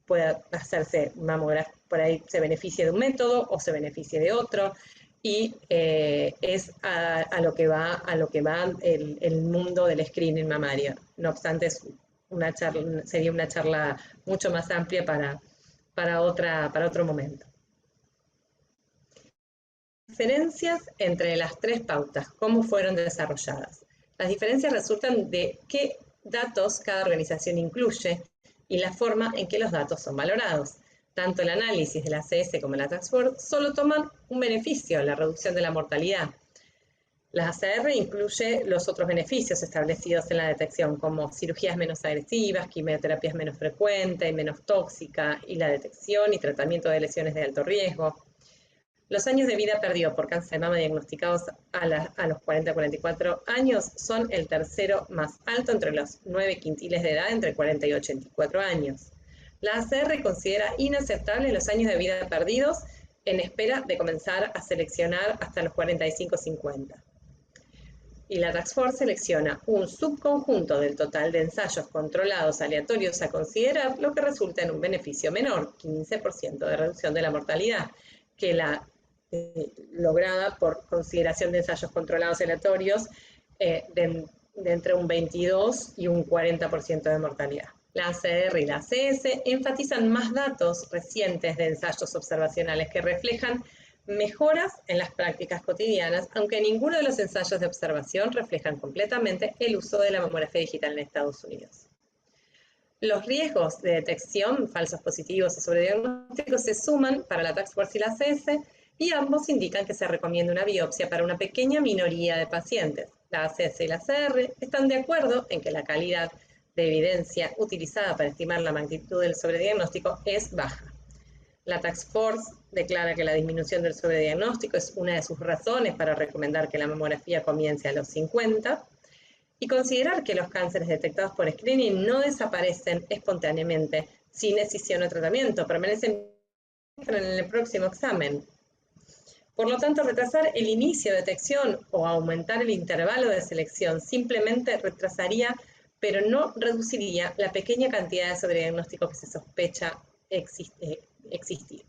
pueda hacerse mamografía, por ahí se beneficie de un método o se beneficie de otro, y es a lo que va el mundo del screening mamario. No obstante, sería una charla mucho más amplia para otro momento. Diferencias entre las tres pautas, cómo fueron desarrolladas. Las diferencias resultan de qué datos cada organización incluye y la forma en que los datos son valorados. Tanto el análisis de la ACS como la Task Force solo toman un beneficio, la reducción de la mortalidad. La ACR incluye los otros beneficios establecidos en la detección, como cirugías menos agresivas, quimioterapias menos frecuentes y menos tóxicas, y la detección y tratamiento de lesiones de alto riesgo. Los años de vida perdidos por cáncer de mama diagnosticados a los 40-44 años son el tercero más alto entre los 9 quintiles de edad entre 40 y 84 años. La ACR considera inaceptables los años de vida perdidos en espera de comenzar a seleccionar hasta los 45-50. Y la Task Force selecciona un subconjunto del total de ensayos controlados aleatorios a considerar, lo que resulta en un beneficio menor, 15% de reducción de la mortalidad, que la lograda por consideración de ensayos controlados aleatorios de entre un 22 y un 40% de mortalidad. La ACR y la ACS enfatizan más datos recientes de ensayos observacionales que reflejan mejoras en las prácticas cotidianas, aunque ninguno de los ensayos de observación reflejan completamente el uso de la mamografía digital en Estados Unidos. Los riesgos de detección, falsos positivos o sobrediagnósticos se suman para la Task Force y la ACS, y ambos indican que se recomienda una biopsia para una pequeña minoría de pacientes. La ACS y la ACR están de acuerdo en que la calidad de evidencia utilizada para estimar la magnitud del sobrediagnóstico es baja. La Task Force declara que la disminución del sobrediagnóstico es una de sus razones para recomendar que la mamografía comience a los 50 y considerar que los cánceres detectados por screening no desaparecen espontáneamente sin escisión o tratamiento, permanecen en el próximo examen. Por lo tanto, retrasar el inicio de detección o aumentar el intervalo de selección simplemente retrasaría, pero no reduciría la pequeña cantidad de sobrediagnóstico que se sospecha existir.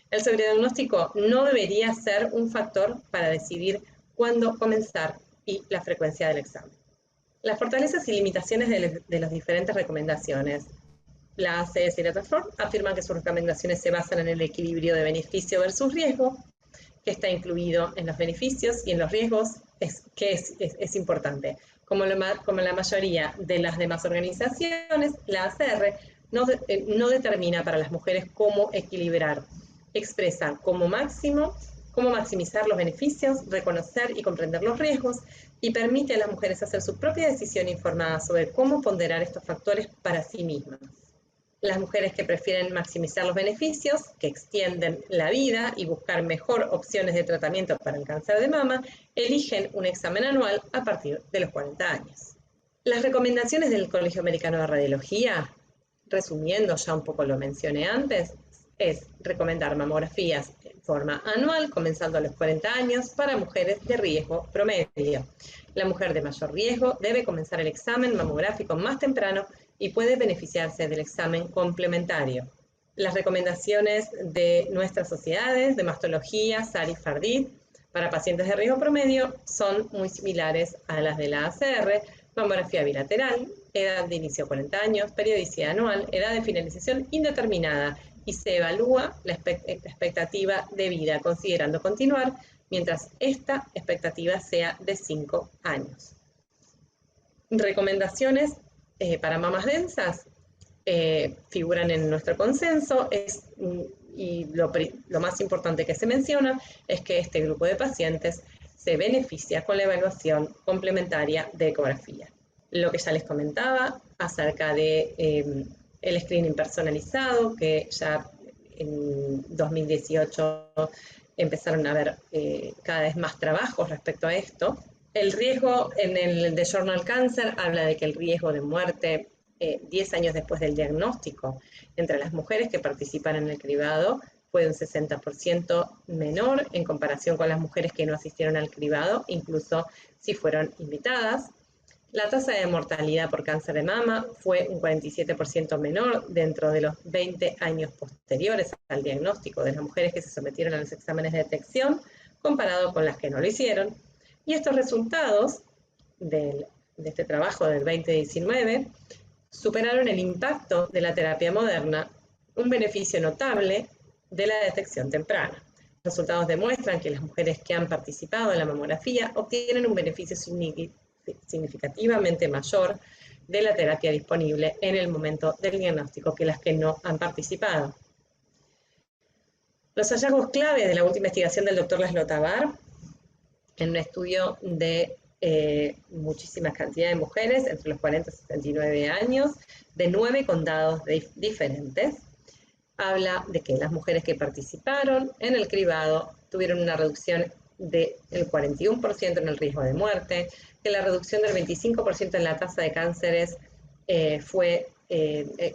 El sobrediagnóstico no debería ser un factor para decidir cuándo comenzar y la frecuencia del examen. Las fortalezas y limitaciones de las diferentes recomendaciones. La ACS y la Task Force afirman que sus recomendaciones se basan en el equilibrio de beneficio versus riesgo, que está incluido en los beneficios y en los riesgos, que es importante. Como la mayoría de las demás organizaciones, la ACR no determina para las mujeres cómo equilibrar. Expresa como máximo cómo maximizar los beneficios, reconocer y comprender los riesgos, y permite a las mujeres hacer su propia decisión informada sobre cómo ponderar estos factores para sí mismas. Las mujeres que prefieren maximizar los beneficios, que extienden la vida y buscar mejor opciones de tratamiento para el cáncer de mama, eligen un examen anual a partir de los 40 años. Las recomendaciones del Colegio Americano de Radiología, resumiendo, ya un poco lo mencioné antes, es recomendar mamografías en forma anual, comenzando a los 40 años, para mujeres de riesgo promedio. La mujer de mayor riesgo debe comenzar el examen mamográfico más temprano y puede beneficiarse del examen complementario. Las recomendaciones de nuestras sociedades de mastología, SAR y FARDIT para pacientes de riesgo promedio son muy similares a las de la ACR: mamografía bilateral, edad de inicio 40 años, periodicidad anual, edad de finalización indeterminada, y se evalúa la expectativa de vida, considerando continuar mientras esta expectativa sea de 5 años. Recomendaciones para mamas densas figuran en nuestro consenso, y lo más importante que se menciona es que este grupo de pacientes se beneficia con la evaluación complementaria de ecografía. Lo que ya les comentaba acerca de el screening personalizado, que ya en 2018 empezaron a haber cada vez más trabajos respecto a esto. El riesgo en el The Journal Cancer habla de que el riesgo de muerte 10 años después del diagnóstico entre las mujeres que participan en el cribado fue un 60% menor en comparación con las mujeres que no asistieron al cribado, incluso si fueron invitadas. La tasa de mortalidad por cáncer de mama fue un 47% menor dentro de los 20 años posteriores al diagnóstico de las mujeres que se sometieron a los exámenes de detección, comparado con las que no lo hicieron. Y estos resultados de este trabajo del 2019 superaron el impacto de la terapia moderna, un beneficio notable de la detección temprana. Los resultados demuestran que las mujeres que han participado en la mamografía obtienen un beneficio significativamente mayor de la terapia disponible en el momento del diagnóstico que las que no han participado. Los hallazgos clave de la última investigación del Dr. Laszlo Tabar, en un estudio de muchísimas cantidades de mujeres entre los 40 y 79 años, de 9 condados diferentes, habla de que las mujeres que participaron en el cribado tuvieron una reducción del 41% en el riesgo de muerte, que la reducción del 25% en la tasa de cánceres fue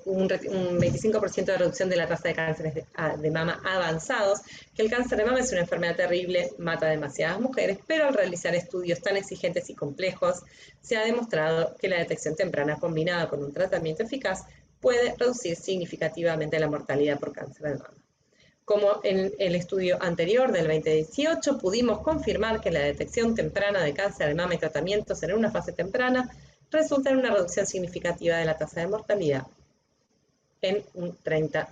un 25% de reducción de la tasa de cánceres de mama avanzados, que el cáncer de mama es una enfermedad terrible, mata a demasiadas mujeres, pero al realizar estudios tan exigentes y complejos, se ha demostrado que la detección temprana combinada con un tratamiento eficaz puede reducir significativamente la mortalidad por cáncer de mama. Como en el estudio anterior del 2018, pudimos confirmar que la detección temprana de cáncer de mama y tratamientos en una fase temprana resulta en una reducción significativa de la tasa de mortalidad en un 30%.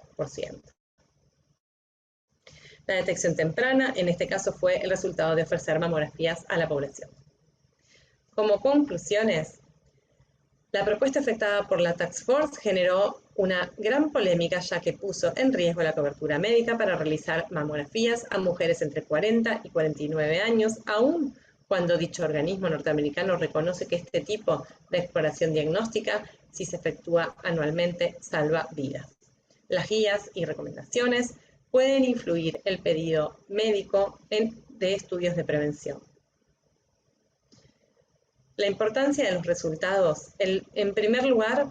La detección temprana, en este caso, fue el resultado de ofrecer mamografías a la población. Como conclusiones, la propuesta afectada por la Task Force generó una gran polémica, ya que puso en riesgo la cobertura médica para realizar mamografías a mujeres entre 40 y 49 años, aún cuando dicho organismo norteamericano reconoce que este tipo de exploración diagnóstica, si se efectúa anualmente, salva vidas. Las guías y recomendaciones pueden influir el pedido médico de estudios de prevención. La importancia de los resultados. En primer lugar,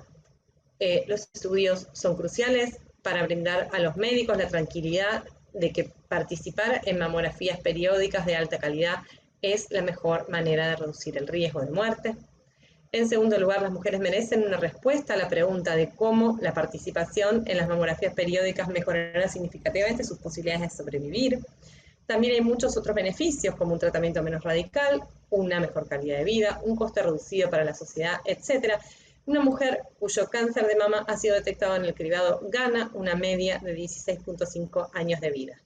los estudios son cruciales para brindar a los médicos la tranquilidad de que participar en mamografías periódicas de alta calidad es la mejor manera de reducir el riesgo de muerte. En segundo lugar, las mujeres merecen una respuesta a la pregunta de cómo la participación en las mamografías periódicas mejorará significativamente sus posibilidades de sobrevivir. También hay muchos otros beneficios, como un tratamiento menos radical, una mejor calidad de vida, un coste reducido para la sociedad, etc. Una mujer cuyo cáncer de mama ha sido detectado en el cribado gana una media de 16.5 años de vida.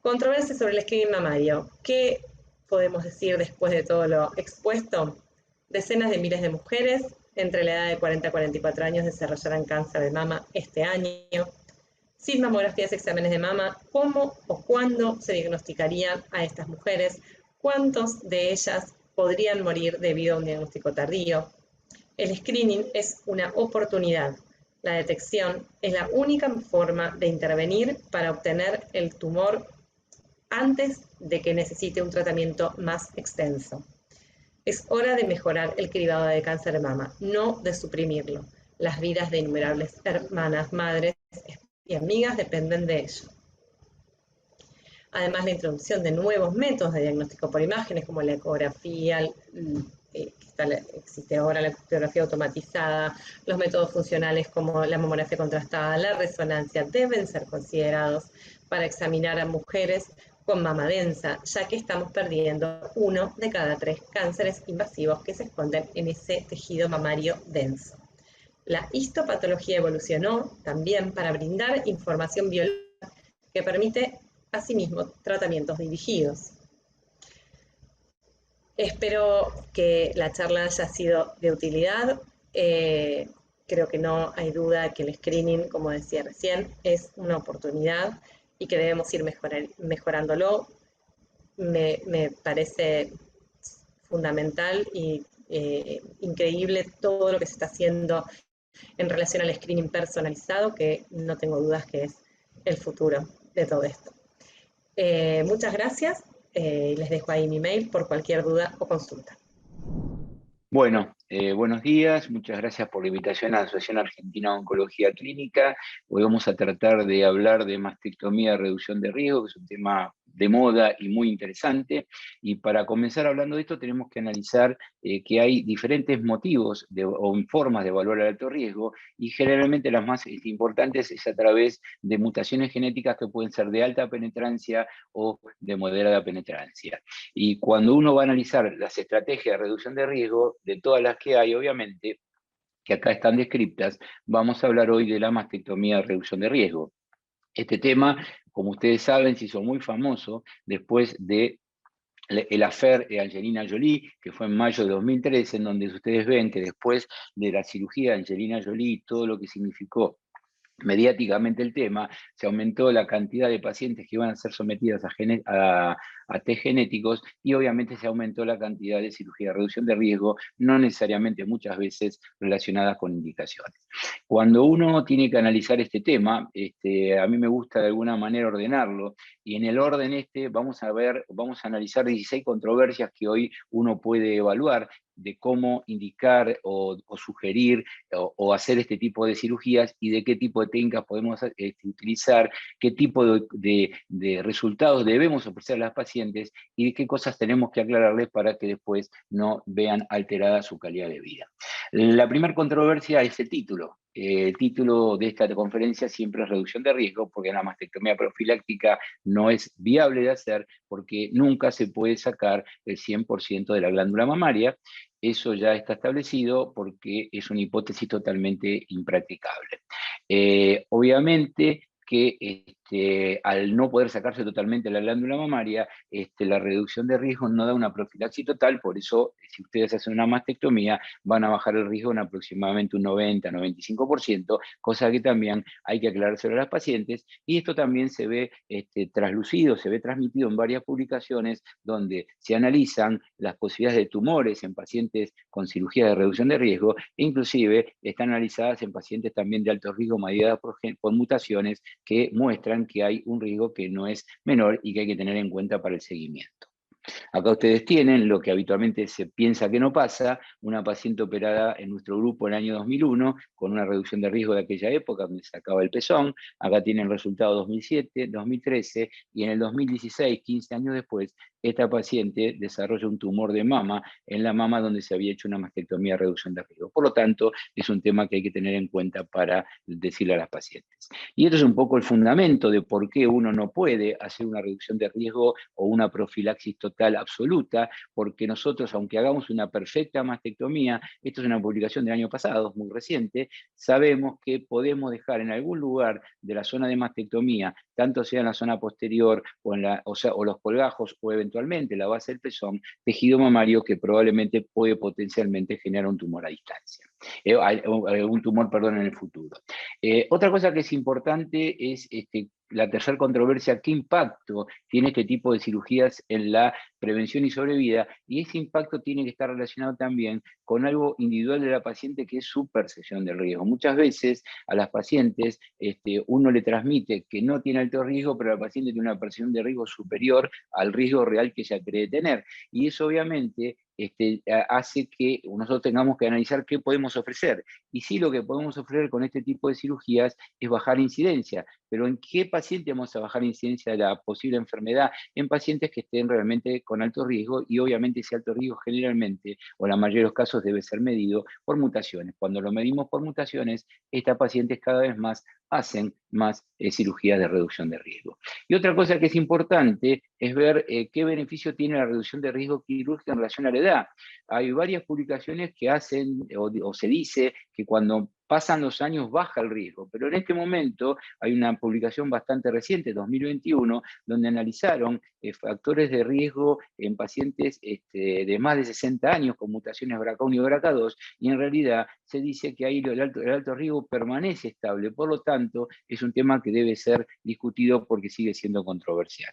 Controversia sobre el screening mamario. ¿Qué podemos decir después de todo lo expuesto? Decenas de miles de mujeres entre la edad de 40 a 44 años desarrollarán cáncer de mama este año. Sin mamografías y exámenes de mama, ¿cómo o cuándo se diagnosticarían a estas mujeres? ¿Cuántos de ellas podrían morir debido a un diagnóstico tardío? El screening es una oportunidad. La detección es la única forma de intervenir para obtener el tumor antes de que necesite un tratamiento más extenso. Es hora de mejorar el cribado de cáncer de mama, no de suprimirlo. Las vidas de innumerables hermanas, madres y amigas dependen de ello. Además, la introducción de nuevos métodos de diagnóstico por imágenes, como la ecografía, existe ahora la ecografía automatizada, los métodos funcionales como la mamografía contrastada, la resonancia, deben ser considerados para examinar a mujeres con mama densa, ya que estamos perdiendo 1 de cada 3 cánceres invasivos que se esconden en ese tejido mamario denso. La histopatología evolucionó también para brindar información biológica que permite, asimismo, tratamientos dirigidos. Espero que la charla haya sido de utilidad. Creo que no hay duda que el screening, como decía recién, es una oportunidad y que debemos ir mejorándolo. Me parece fundamental y increíble todo lo que se está haciendo en relación al screening personalizado, que no tengo dudas que es el futuro de todo esto. Muchas gracias. Les dejo ahí mi mail por cualquier duda o consulta. Bueno, buenos días, muchas gracias por la invitación a la Asociación Argentina de Oncología Clínica. Hoy vamos a tratar de hablar de mastectomía de reducción de riesgo, que es un tema de moda y muy interesante. Y para comenzar hablando de esto tenemos que analizar que hay diferentes motivos o formas de evaluar el alto riesgo, y generalmente las más importantes es a través de mutaciones genéticas que pueden ser de alta penetrancia o de moderada penetrancia. Y cuando uno va a analizar las estrategias de reducción de riesgo, de todas las que hay, obviamente, que acá están descritas, vamos a hablar hoy de la mastectomía de reducción de riesgo. Este tema, como ustedes saben, se hizo muy famoso después de el affair Angelina Jolie, que fue en mayo de 2013, en donde ustedes ven que después de la cirugía de Angelina Jolie, todo lo que significó mediáticamente el tema, se aumentó la cantidad de pacientes que iban a ser sometidas a test genéticos, y obviamente se aumentó la cantidad de cirugía de reducción de riesgo, no necesariamente muchas veces relacionadas con indicaciones. Cuando uno tiene que analizar este tema, a mí me gusta de alguna manera ordenarlo, y en el orden vamos a analizar 16 controversias que hoy uno puede evaluar de cómo indicar o sugerir o hacer este tipo de cirugías, y de qué tipo de técnicas podemos utilizar, qué tipo de resultados debemos ofrecer a las pacientes, y de qué cosas tenemos que aclararles para que después no vean alterada su calidad de vida. La primera controversia es el título. El título de esta conferencia siempre es reducción de riesgo, porque la mastectomía profiláctica no es viable de hacer, porque nunca se puede sacar el 100% de la glándula mamaria. Eso ya está establecido porque es una hipótesis totalmente impracticable. Obviamente que al no poder sacarse totalmente la glándula mamaria, la reducción de riesgo no da una profilaxis total. Por eso, si ustedes hacen una mastectomía, van a bajar el riesgo en aproximadamente un 90-95%, cosa que también hay que aclarárselo a las pacientes, y esto también se ve traslucido, se ve transmitido en varias publicaciones donde se analizan las posibilidades de tumores en pacientes con cirugía de reducción de riesgo, e inclusive están analizadas en pacientes también de alto riesgo mediadas por mutaciones que muestran que hay un riesgo que no es menor y que hay que tener en cuenta para el seguimiento. Acá ustedes tienen lo que habitualmente se piensa que no pasa: una paciente operada en nuestro grupo en el año 2001, con una reducción de riesgo de aquella época, donde se sacaba el pezón. Acá tienen el resultado 2007, 2013, y en el 2016, 15 años después, esta paciente desarrolla un tumor de mama en la mama donde se había hecho una mastectomía de reducción de riesgo. Por lo tanto, es un tema que hay que tener en cuenta para decirle a las pacientes. Y esto es un poco el fundamento de por qué uno no puede hacer una reducción de riesgo o una profilaxis total absoluta, porque nosotros, aunque hagamos una perfecta mastectomía, esto es una publicación del año pasado, muy reciente, sabemos que podemos dejar en algún lugar de la zona de mastectomía, tanto sea en la zona posterior o los colgajos, o eventualmente la base del pezón, tejido mamario que probablemente puede potencialmente generar un tumor a distancia. Un tumor, perdón, en el futuro. Otra cosa que es importante es la tercera controversia: ¿qué impacto tiene este tipo de cirugías en la prevención y sobrevida? Y ese impacto tiene que estar relacionado también con algo individual de la paciente, que es su percepción del riesgo. Muchas veces a las pacientes uno le transmite que no tiene alto riesgo, pero la paciente tiene una percepción de riesgo superior al riesgo real que ella cree tener. Y eso obviamente hace que nosotros tengamos que analizar qué podemos ofrecer. Y sí, lo que podemos ofrecer con este tipo de cirugías es bajar incidencia. Pero ¿en qué paciente vamos a bajar incidencia de la posible enfermedad? En pacientes que estén realmente con alto riesgo, y obviamente ese alto riesgo generalmente, o en la mayoría de los casos, debe ser medido por mutaciones. Cuando lo medimos por mutaciones, estas pacientes cada vez más hacen más cirugías de reducción de riesgo. Y otra cosa que es importante es ver qué beneficio tiene la reducción de riesgo quirúrgica en relación a la edad. Hay varias publicaciones que hacen, o se dice que cuando pasan los años baja el riesgo, pero en este momento hay una publicación bastante reciente, 2021, donde analizaron factores de riesgo en pacientes de más de 60 años con mutaciones BRCA1 y BRCA2, y en realidad se dice que ahí el alto riesgo permanece estable. Por lo tanto, es un tema que debe ser discutido porque sigue siendo controversial.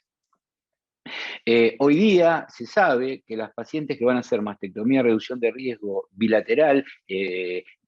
Hoy día se sabe que las pacientes que van a hacer mastectomía de reducción de riesgo bilateral,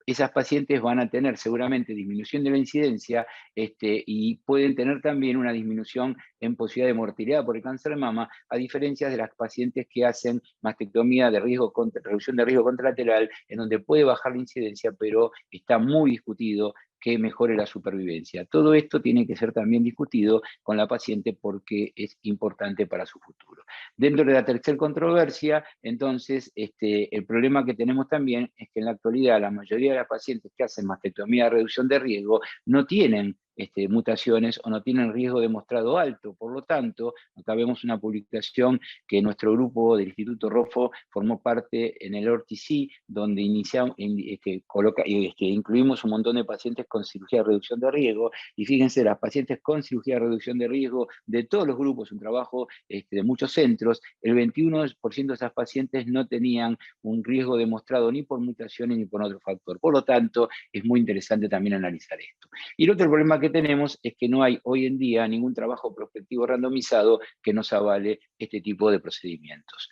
esas pacientes van a tener seguramente disminución de la incidencia y pueden tener también una disminución en posibilidad de mortalidad por el cáncer de mama, a diferencia de las pacientes que hacen mastectomía de reducción de riesgo contralateral, en donde puede bajar la incidencia, pero está muy discutido que mejore la supervivencia. Todo esto tiene que ser también discutido con la paciente porque es importante para su futuro. Dentro de la tercera controversia, entonces, el problema que tenemos también es que en la actualidad la mayoría de las pacientes que hacen mastectomía de reducción de riesgo no tienen mutaciones o no tienen riesgo demostrado alto. Por lo tanto, acá vemos una publicación que nuestro grupo del Instituto Roffo formó parte en el ORTC, donde incluimos un montón de pacientes con cirugía de reducción de riesgo, y fíjense, las pacientes con cirugía de reducción de riesgo de todos los grupos, un trabajo de muchos centros, el 21% de esas pacientes no tenían un riesgo demostrado ni por mutaciones ni por otro factor. Por lo tanto, es muy interesante también analizar esto. Y el otro problema que tenemos es que no hay hoy en día ningún trabajo prospectivo randomizado que nos avale este tipo de procedimientos.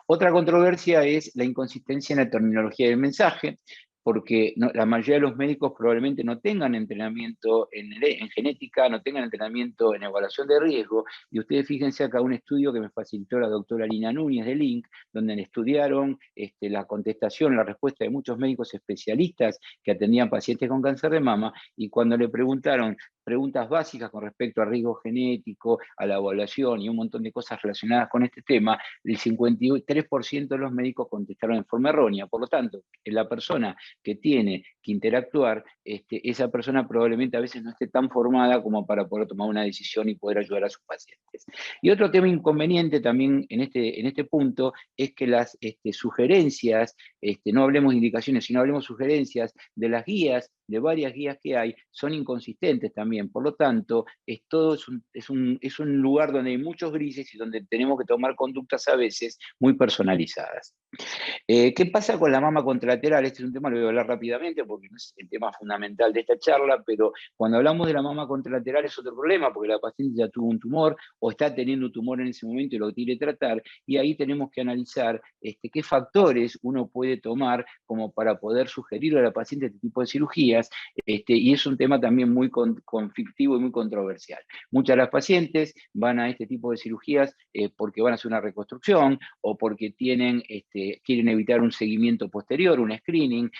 Otra controversia es la inconsistencia en la terminología del mensaje, porque la mayoría de los médicos probablemente no tengan entrenamiento en genética, no tengan entrenamiento en evaluación de riesgo, y ustedes fíjense acá un estudio que me facilitó la doctora Lina Núñez de Link, donde estudiaron la contestación, la respuesta de muchos médicos especialistas que atendían pacientes con cáncer de mama, y cuando le preguntaron preguntas básicas con respecto a riesgo genético, a la evaluación y un montón de cosas relacionadas con este tema, el 53% de los médicos contestaron en forma errónea. Por lo tanto, la persona que tiene que interactuar, esa persona probablemente a veces no esté tan formada como para poder tomar una decisión y poder ayudar a sus pacientes. Y otro tema inconveniente también en este punto es que las sugerencias, no hablemos de indicaciones, sino hablemos de sugerencias de las guías, de varias guías que hay, son inconsistentes también. Por lo tanto, es un lugar donde hay muchos grises y donde tenemos que tomar conductas a veces muy personalizadas. ¿Qué pasa con la mama contralateral? Este es un tema, lo voy a hablar rápidamente porque no es el tema fundamental de esta charla, pero cuando hablamos de la mama contralateral es otro problema, porque la paciente ya tuvo un tumor o está teniendo un tumor en ese momento y lo quiere tratar, y ahí tenemos que analizar qué factores uno puede tomar como para poder sugerirle a la paciente este tipo de cirugías, y es un tema también muy conflictivo y muy controversial. Muchas de las pacientes van a este tipo de cirugías porque van a hacer una reconstrucción o porque quieren evitar un seguimiento posterior, un screening,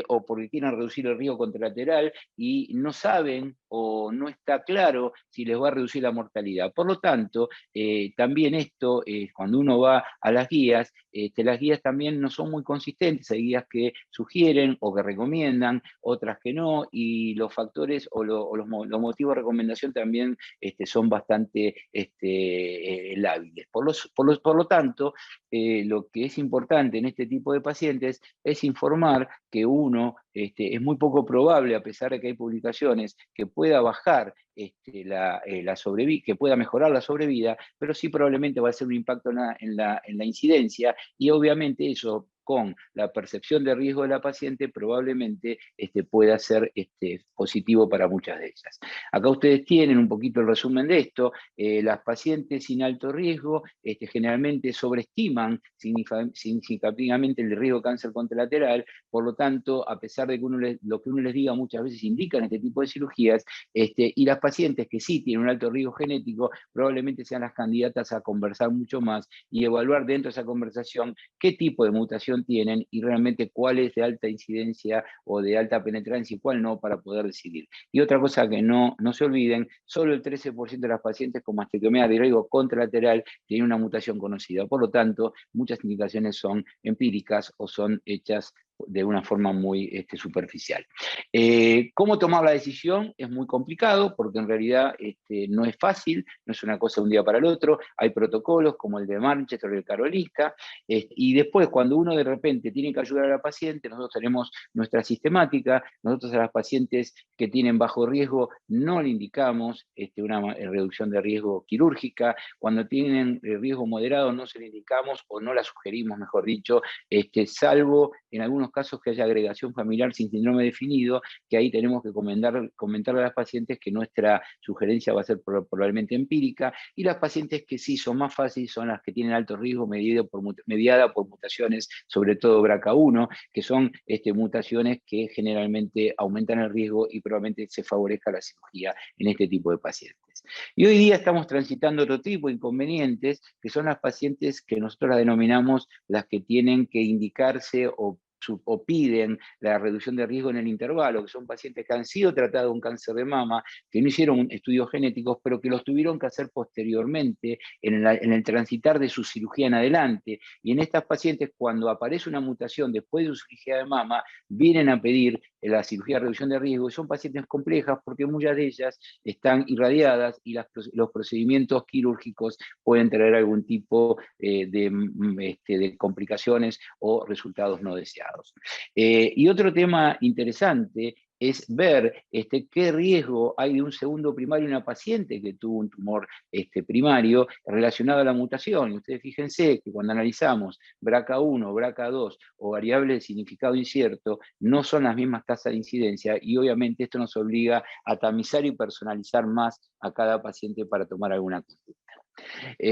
o porque quieren reducir el riesgo contralateral y no saben o no está claro si les va a reducir la mortalidad. Por lo tanto, también esto, cuando uno va a las guías también no son muy consistentes. Hay guías que sugieren o que recomiendan, otras que no, y los factores o los motivos de recomendación también son bastante lábiles. Por lo tanto, lo que es importante en este tipo de pacientes es informar que uno es muy poco probable, a pesar de que hay publicaciones, que pueda bajar la sobrevida, que pueda mejorar la sobrevida, pero sí probablemente va a ser un impacto en la incidencia, y obviamente eso, con la percepción de riesgo de la paciente, probablemente pueda ser positivo para muchas de ellas. Acá ustedes tienen un poquito el resumen de esto. Las pacientes sin alto riesgo generalmente sobreestiman significativamente el riesgo de cáncer contralateral. Por lo tanto, a pesar de que lo que uno les diga muchas veces indican este tipo de cirugías, y las pacientes que sí tienen un alto riesgo genético probablemente sean las candidatas a conversar mucho más y evaluar dentro de esa conversación qué tipo de mutación tienen y realmente cuál es de alta incidencia o de alta penetrancia y cuál no, para poder decidir. Y otra cosa que no se olviden, solo el 13% de las pacientes con mastectomía de riesgo contralateral tienen una mutación conocida. Por lo tanto, muchas indicaciones son empíricas o son hechas de una forma muy superficial. ¿Cómo tomar la decisión? Es muy complicado porque en realidad no es fácil, no es una cosa de un día para el otro. Hay protocolos como el de Manchester o el Karolinska, y después cuando uno de repente tiene que ayudar a la paciente, nosotros tenemos nuestra sistemática. Nosotros a las pacientes que tienen bajo riesgo no le indicamos una reducción de riesgo quirúrgica. Cuando tienen riesgo moderado no se le indicamos o no la sugerimos, mejor dicho, salvo en algunos casos que haya agregación familiar sin síndrome definido, que ahí tenemos que comentarle a las pacientes que nuestra sugerencia va a ser probablemente empírica, y las pacientes que sí son más fáciles son las que tienen alto riesgo mediada por mutaciones, sobre todo BRCA1, que son mutaciones que generalmente aumentan el riesgo y probablemente se favorezca la cirugía en este tipo de pacientes. Y hoy día estamos transitando otro tipo de inconvenientes, que son las pacientes que nosotros las denominamos las que tienen que indicarse o o piden la reducción de riesgo en el intervalo, que son pacientes que han sido tratados con cáncer de mama, que no hicieron estudios genéticos, pero que los tuvieron que hacer posteriormente en el transitar de su cirugía en adelante. Y en estas pacientes, cuando aparece una mutación después de su cirugía de mama, vienen a pedir la cirugía de reducción de riesgo, y son pacientes complejas porque muchas de ellas están irradiadas y los procedimientos quirúrgicos pueden traer algún tipo de complicaciones o resultados no deseados. Y otro tema interesante es ver qué riesgo hay de un segundo primario en una paciente que tuvo un tumor primario relacionado a la mutación. Y ustedes fíjense que cuando analizamos BRCA1, BRCA2 o variable de significado incierto, no son las mismas tasas de incidencia, y obviamente esto nos obliga a tamizar y personalizar más a cada paciente para tomar alguna conducta.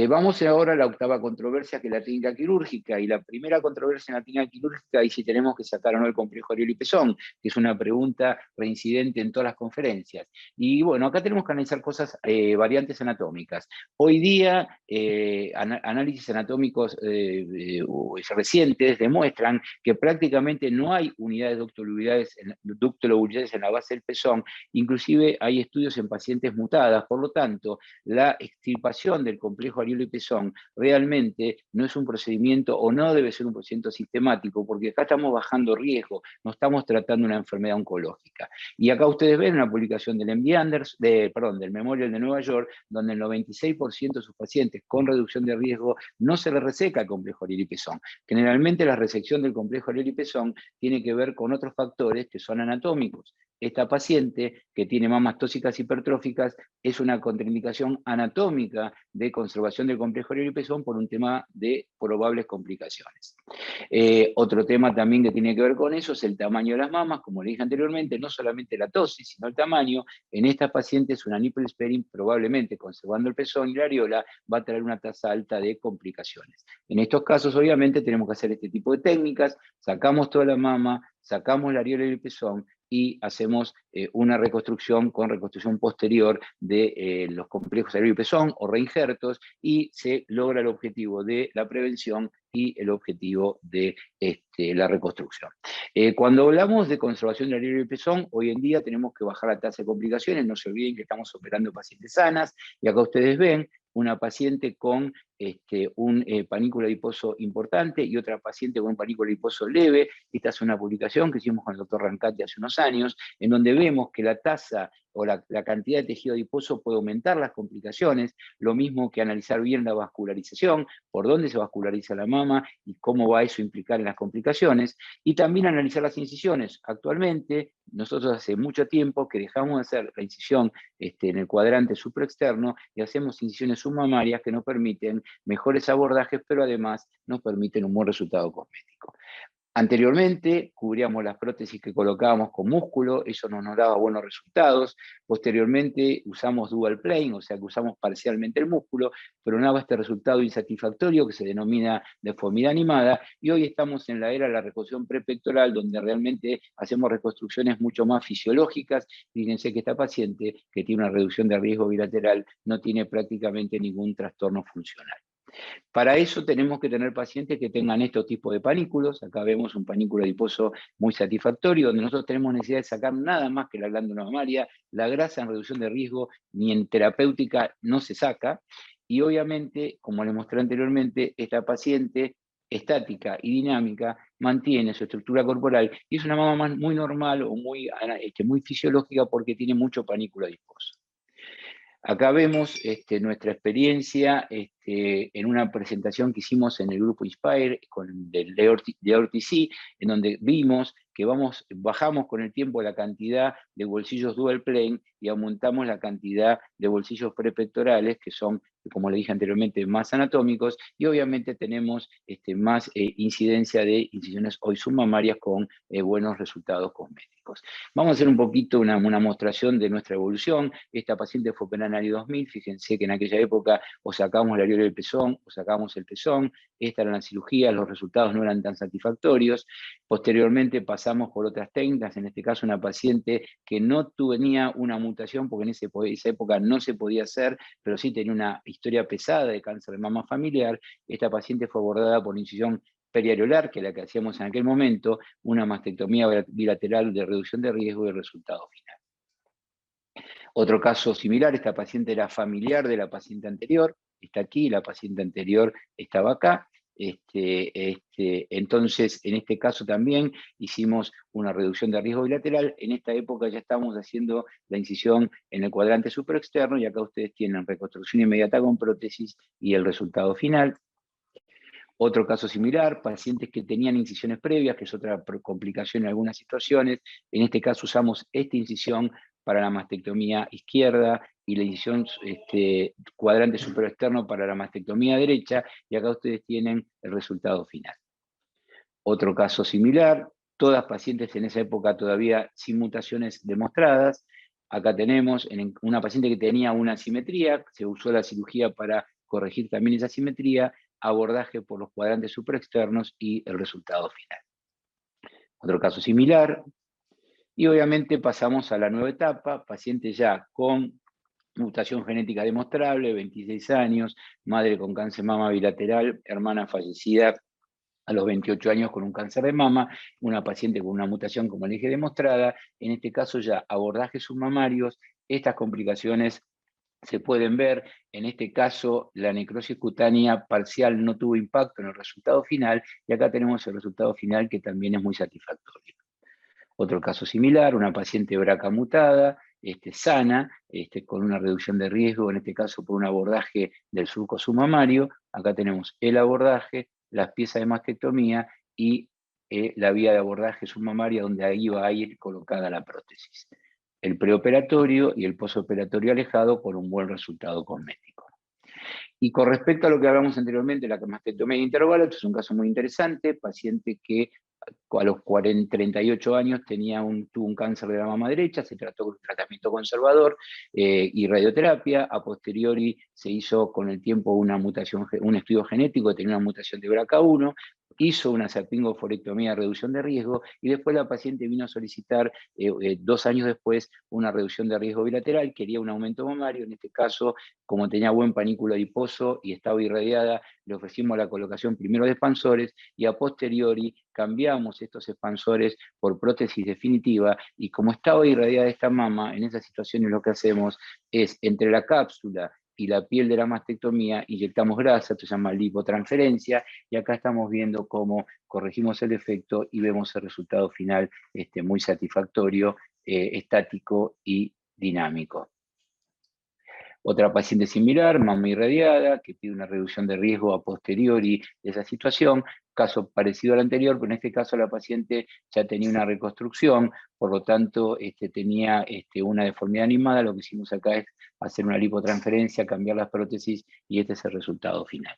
Vamos ahora a la octava controversia, que es la técnica quirúrgica, y la primera controversia en la técnica quirúrgica es si tenemos que sacar o no el complejo areolo y pezón, que es una pregunta reincidente en todas las conferencias. Y bueno, acá tenemos que analizar cosas, variantes anatómicas. Hoy día, análisis anatómicos recientes demuestran que prácticamente no hay unidades ductolobulares en la base del pezón, inclusive hay estudios en pacientes mutadas, por lo tanto, la extirpación del complejo areolo y pezón realmente no es un procedimiento, o no debe ser un procedimiento sistemático, porque acá estamos bajando riesgo, no estamos tratando una enfermedad oncológica. Y acá ustedes ven una publicación del MD Anderson, del Memorial de Nueva York, donde el 96% de sus pacientes con reducción de riesgo no se les reseca el complejo areolo y pezón. Generalmente la resección del complejo areolo y pezón tiene que ver con otros factores que son anatómicos. Esta paciente que tiene mamas tóxicas hipertróficas es una contraindicación anatómica de conservación del complejo areolo y pezón por un tema de probables complicaciones. Otro tema también que tiene que ver con eso es el tamaño de las mamas. Como le dije anteriormente, no solamente la tosis, sino el tamaño. En estas pacientes una nipple sparing, probablemente conservando el pezón y la areola, va a traer una tasa alta de complicaciones. En estos casos, obviamente, tenemos que hacer este tipo de técnicas: sacamos toda la mama, sacamos la areola y el pezón, y hacemos una reconstrucción con reconstrucción posterior de los complejos areolo y pezón o reinjertos, y se logra el objetivo de la prevención y el objetivo de la reconstrucción. Cuando hablamos de conservación del areolo y pezón, hoy en día tenemos que bajar la tasa de complicaciones. No se olviden que estamos operando pacientes sanas, y acá ustedes ven una paciente con un panículo adiposo importante y otra paciente con un panículo adiposo leve. Esta es una publicación que hicimos con el doctor Rancati hace unos años, en donde vemos que la tasa o la cantidad de tejido adiposo puede aumentar las complicaciones, lo mismo que analizar bien la vascularización, por dónde se vasculariza la mama y cómo va eso a implicar en las complicaciones, y también analizar las incisiones. Actualmente, nosotros hace mucho tiempo que dejamos de hacer la incisión en el cuadrante supraexterno y hacemos incisiones submamarias que nos permiten mejores abordajes, pero además nos permiten un buen resultado cosmético. Anteriormente cubríamos las prótesis que colocábamos con músculo, eso no nos daba buenos resultados. Posteriormente usamos dual plane, o sea que usamos parcialmente el músculo, pero no daba este resultado insatisfactorio que se denomina deformidad animada, y hoy estamos en la era de la reconstrucción prepectoral, donde realmente hacemos reconstrucciones mucho más fisiológicas. Fíjense que esta paciente, que tiene una reducción de riesgo bilateral, no tiene prácticamente ningún trastorno funcional. Para eso tenemos que tener pacientes que tengan estos tipos de panículos. Acá vemos un panículo adiposo muy satisfactorio, donde nosotros tenemos necesidad de sacar nada más que la glándula mamaria. La grasa en reducción de riesgo ni en terapéutica no se saca. Y obviamente, como les mostré anteriormente, esta paciente estática y dinámica mantiene su estructura corporal, y es una mama muy normal o muy fisiológica, porque tiene mucho panículo adiposo. Acá vemos nuestra experiencia en una presentación que hicimos en el grupo Inspire de ORTC, en donde vimos que bajamos con el tiempo la cantidad de bolsillos dual plane y aumentamos la cantidad de bolsillos prepectorales, que son, como le dije anteriormente, más anatómicos, y obviamente tenemos más incidencia de incisiones hoy submamarias con buenos resultados cosméticos. Vamos a hacer un poquito una mostración de nuestra evolución. Esta paciente fue operada en el año 2000, fíjense que en aquella época o sacamos la areola del pezón o sacamos el pezón. Esta era la cirugía, los resultados no eran tan satisfactorios. Posteriormente pasamos por otras técnicas, en este caso una paciente que no tenía una mutación, porque en esa época no se podía hacer, pero sí tenía una historia pesada de cáncer de mama familiar. Esta paciente fue abordada por incisión periareolar, que es la que hacíamos en aquel momento, una mastectomía bilateral de reducción de riesgo y el resultado final. Otro caso similar, esta paciente era familiar de la paciente anterior, está aquí, la paciente anterior estaba acá. Entonces, en este caso también hicimos una reducción de riesgo bilateral. En esta época ya estamos haciendo la incisión en el cuadrante superexterno y acá ustedes tienen reconstrucción inmediata con prótesis y el resultado final. Otro caso similar, pacientes que tenían incisiones previas, que es otra complicación en algunas situaciones. En este caso usamos esta incisión para la mastectomía izquierda y la incisión cuadrante superexterno para la mastectomía derecha, y acá ustedes tienen el resultado final. Otro caso similar, todas pacientes en esa época todavía sin mutaciones demostradas. Acá tenemos una paciente que tenía una asimetría, se usó la cirugía para corregir también esa asimetría, abordaje por los cuadrantes superexternos y el resultado final. Otro caso similar. Y obviamente pasamos a la nueva etapa, paciente ya con mutación genética demostrable, 26 años, madre con cáncer de mama bilateral, hermana fallecida a los 28 años con un cáncer de mama, una paciente con una mutación, como le dije, demostrada, en este caso ya abordajes submamarios, estas complicaciones se pueden ver. En este caso la necrosis cutánea parcial no tuvo impacto en el resultado final, y acá tenemos el resultado final que también es muy satisfactorio. Otro caso similar, una paciente BRCA mutada, sana, con una reducción de riesgo, en este caso por un abordaje del surco submamario. Acá tenemos el abordaje, las piezas de mastectomía y la vía de abordaje submamaria donde ahí va a ir colocada la prótesis. El preoperatorio y el posoperatorio alejado con un buen resultado cosmético. Y con respecto a lo que hablamos anteriormente, la mastectomía de intervalo, esto es un caso muy interesante, paciente que a los 38 años tuvo un cáncer de la mama derecha, se trató con un tratamiento conservador y radioterapia. A posteriori se hizo con el tiempo un estudio genético, tenía una mutación de BRCA1, hizo una salpingoforectomía de reducción de riesgo y después la paciente vino a solicitar 2 años después una reducción de riesgo bilateral, quería un aumento mamario. En este caso, como tenía buen panículo adiposo y estaba irradiada, le ofrecimos la colocación primero de expansores y a posteriori cambiamos estos expansores por prótesis definitiva, y como estaba irradiada esta mama, en esas situaciones lo que hacemos es entre la cápsula y la piel de la mastectomía inyectamos grasa, esto se llama lipotransferencia, y acá estamos viendo cómo corregimos el efecto y vemos el resultado final muy satisfactorio, estático y dinámico. Otra paciente similar, mama irradiada, que pide una reducción de riesgo a posteriori de esa situación, caso parecido al anterior, pero en este caso la paciente ya tenía una reconstrucción, por lo tanto tenía una deformidad animada. Lo que hicimos acá es hacer una lipotransferencia, cambiar las prótesis, y este es el resultado final.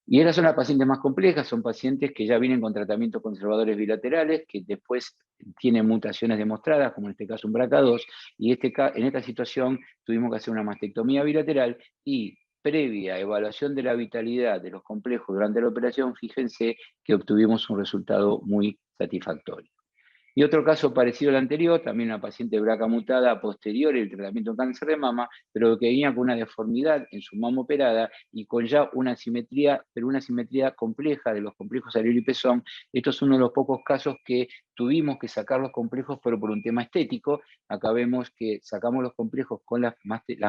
Y esas son las pacientes más complejas, son pacientes que ya vienen con tratamientos conservadores bilaterales, que después tienen mutaciones demostradas, como en este caso un BRCA2, y en esta situación tuvimos que hacer una mastectomía bilateral, y previa evaluación de la vitalidad de los complejos durante la operación, fíjense que obtuvimos un resultado muy satisfactorio. Y otro caso parecido al anterior, también una paciente BRCA mutada a posteriori del tratamiento de cáncer de mama, pero que venía con una deformidad en su mama operada y con ya una asimetría, pero una asimetría compleja de los complejos Ariel y pezón. Esto es uno de los pocos casos que tuvimos que sacar los complejos, pero por un tema estético. Acá vemos que sacamos los complejos con las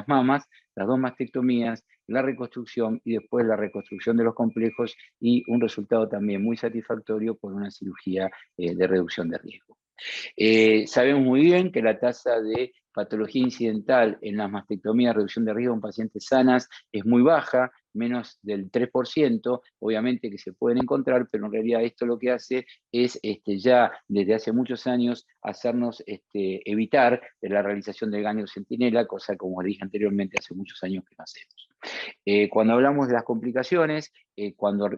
mamas, las 2 mastectomías, la reconstrucción y después la reconstrucción de los complejos, y un resultado también muy satisfactorio por una cirugía de reducción de riesgo. Sabemos muy bien que la tasa de patología incidental en las mastectomías, reducción de riesgo en pacientes sanas, es muy baja, menos del 3%, obviamente que se pueden encontrar, pero en realidad esto lo que hace es ya desde hace muchos años hacernos evitar la realización del ganglio centinela, cosa, como dije anteriormente, hace muchos años que no hacemos. Cuando hablamos de las complicaciones, cuando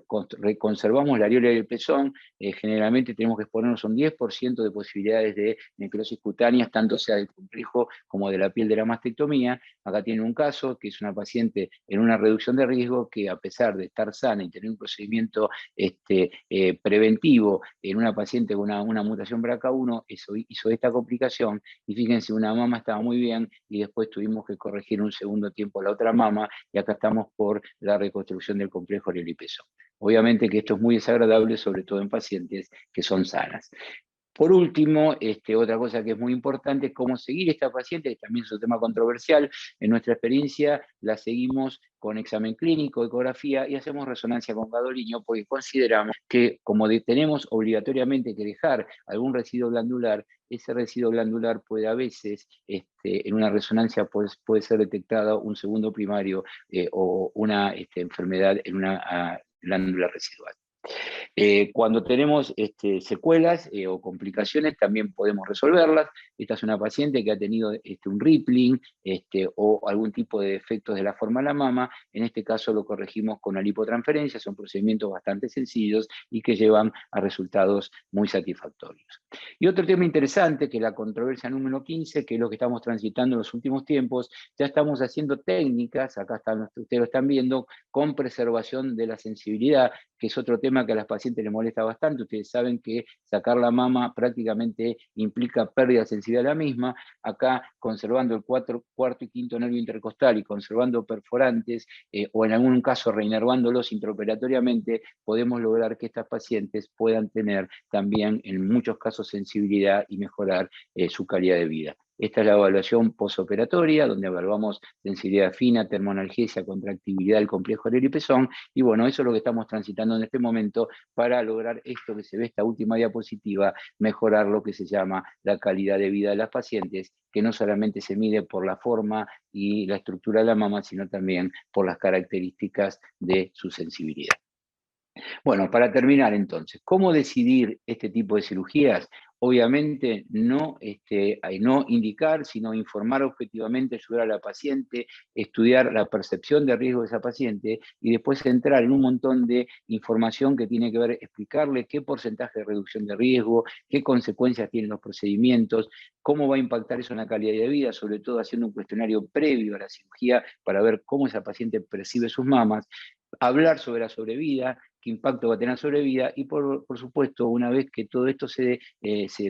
conservamos la areola del pezón, generalmente tenemos que exponernos un 10% de posibilidades de necrosis cutáneas, tanto sea del complejo como de la piel de la mastectomía. Acá tienen un caso que es una paciente en una reducción de riesgo que, a pesar de estar sana y tener un procedimiento preventivo en una paciente con una mutación BRCA1, hizo esta complicación, y fíjense, una mama estaba muy bien y después tuvimos que corregir un segundo tiempo la otra mama, y acá estamos por la reconstrucción del complejo Ariel y pezón. Obviamente que esto es muy desagradable, sobre todo en pacientes que son sanas. Por último, otra cosa que es muy importante es cómo seguir esta paciente, que también es un tema controversial. En nuestra experiencia la seguimos con examen clínico, ecografía, y hacemos resonancia con gadolinium porque consideramos que como tenemos obligatoriamente que dejar algún residuo glandular, ese residuo glandular puede a veces, en una resonancia puede ser detectado un segundo primario o una enfermedad en una glándula residual. Cuando tenemos secuelas o complicaciones, también podemos resolverlas. Esta es una paciente que ha tenido un rippling o algún tipo de defectos de la forma de la mama. En este caso lo corregimos con la lipotransferencia. Son procedimientos bastante sencillos y que llevan a resultados muy satisfactorios. Y otro tema interesante, que es la controversia número 15, que es lo que estamos transitando en los últimos tiempos. Ya estamos haciendo técnicas, acá ustedes lo están viendo, con preservación de la sensibilidad, que es otro tema que a las pacientes les molesta bastante. Ustedes saben que sacar la mama prácticamente implica pérdida de sensibilidad de la misma. Acá, conservando el cuarto y quinto nervio intercostal y conservando perforantes, o en algún caso reinervándolos intraoperatoriamente, podemos lograr que estas pacientes puedan tener también, en muchos casos, sensibilidad y mejorar su calidad de vida. Esta es la evaluación postoperatoria, donde evaluamos sensibilidad fina, termoanalgesia, contractibilidad del complejo areola y pezón, y bueno, eso es lo que estamos transitando en este momento para lograr esto que se ve, esta última diapositiva, mejorar lo que se llama la calidad de vida de las pacientes, que no solamente se mide por la forma y la estructura de la mama, sino también por las características de su sensibilidad. Bueno, para terminar entonces, ¿cómo decidir este tipo de cirugías? Obviamente no indicar, sino informar objetivamente, ayudar a la paciente, estudiar la percepción de riesgo de esa paciente y después entrar en un montón de información que tiene que ver, explicarle qué porcentaje de reducción de riesgo, qué consecuencias tienen los procedimientos, cómo va a impactar eso en la calidad de vida, sobre todo haciendo un cuestionario previo a la cirugía para ver cómo esa paciente percibe sus mamas, hablar sobre la sobrevida, qué impacto va a tener sobre vida, y por supuesto, una vez que todo esto se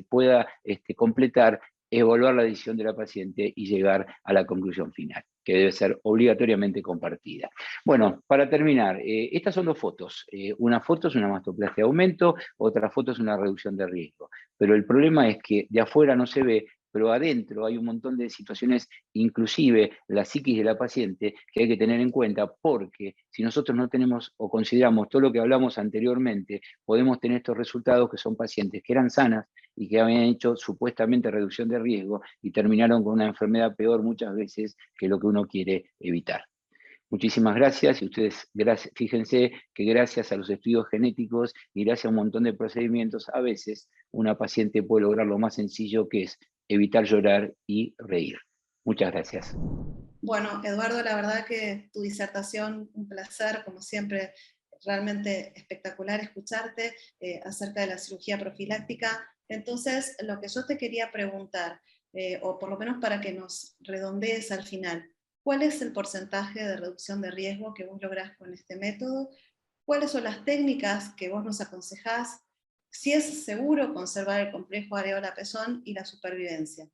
pueda completar, evaluar la decisión de la paciente y llegar a la conclusión final, que debe ser obligatoriamente compartida. Bueno, para terminar, estas son dos fotos. Una foto es una mastoplastia de aumento, otra foto es una reducción de riesgo. Pero el problema es que de afuera no se ve, pero adentro hay un montón de situaciones, inclusive la psiquis de la paciente, que hay que tener en cuenta, porque si nosotros no tenemos o consideramos todo lo que hablamos anteriormente, podemos tener estos resultados que son pacientes que eran sanas y que habían hecho supuestamente reducción de riesgo y terminaron con una enfermedad peor muchas veces que lo que uno quiere evitar. Muchísimas gracias, y ustedes fíjense que gracias a los estudios genéticos y gracias a un montón de procedimientos, a veces una paciente puede lograr lo más sencillo, que es evitar llorar y reír. Muchas gracias. Bueno, Eduardo, la verdad que tu disertación, un placer, como siempre, realmente espectacular escucharte acerca de la cirugía profiláctica. Entonces, lo que yo te quería preguntar, o por lo menos para que nos redondees al final, ¿cuál es el porcentaje de reducción de riesgo que vos lográs con este método? ¿Cuáles son las técnicas que vos nos aconsejás? Si es seguro conservar el complejo areola-pezón y la supervivencia.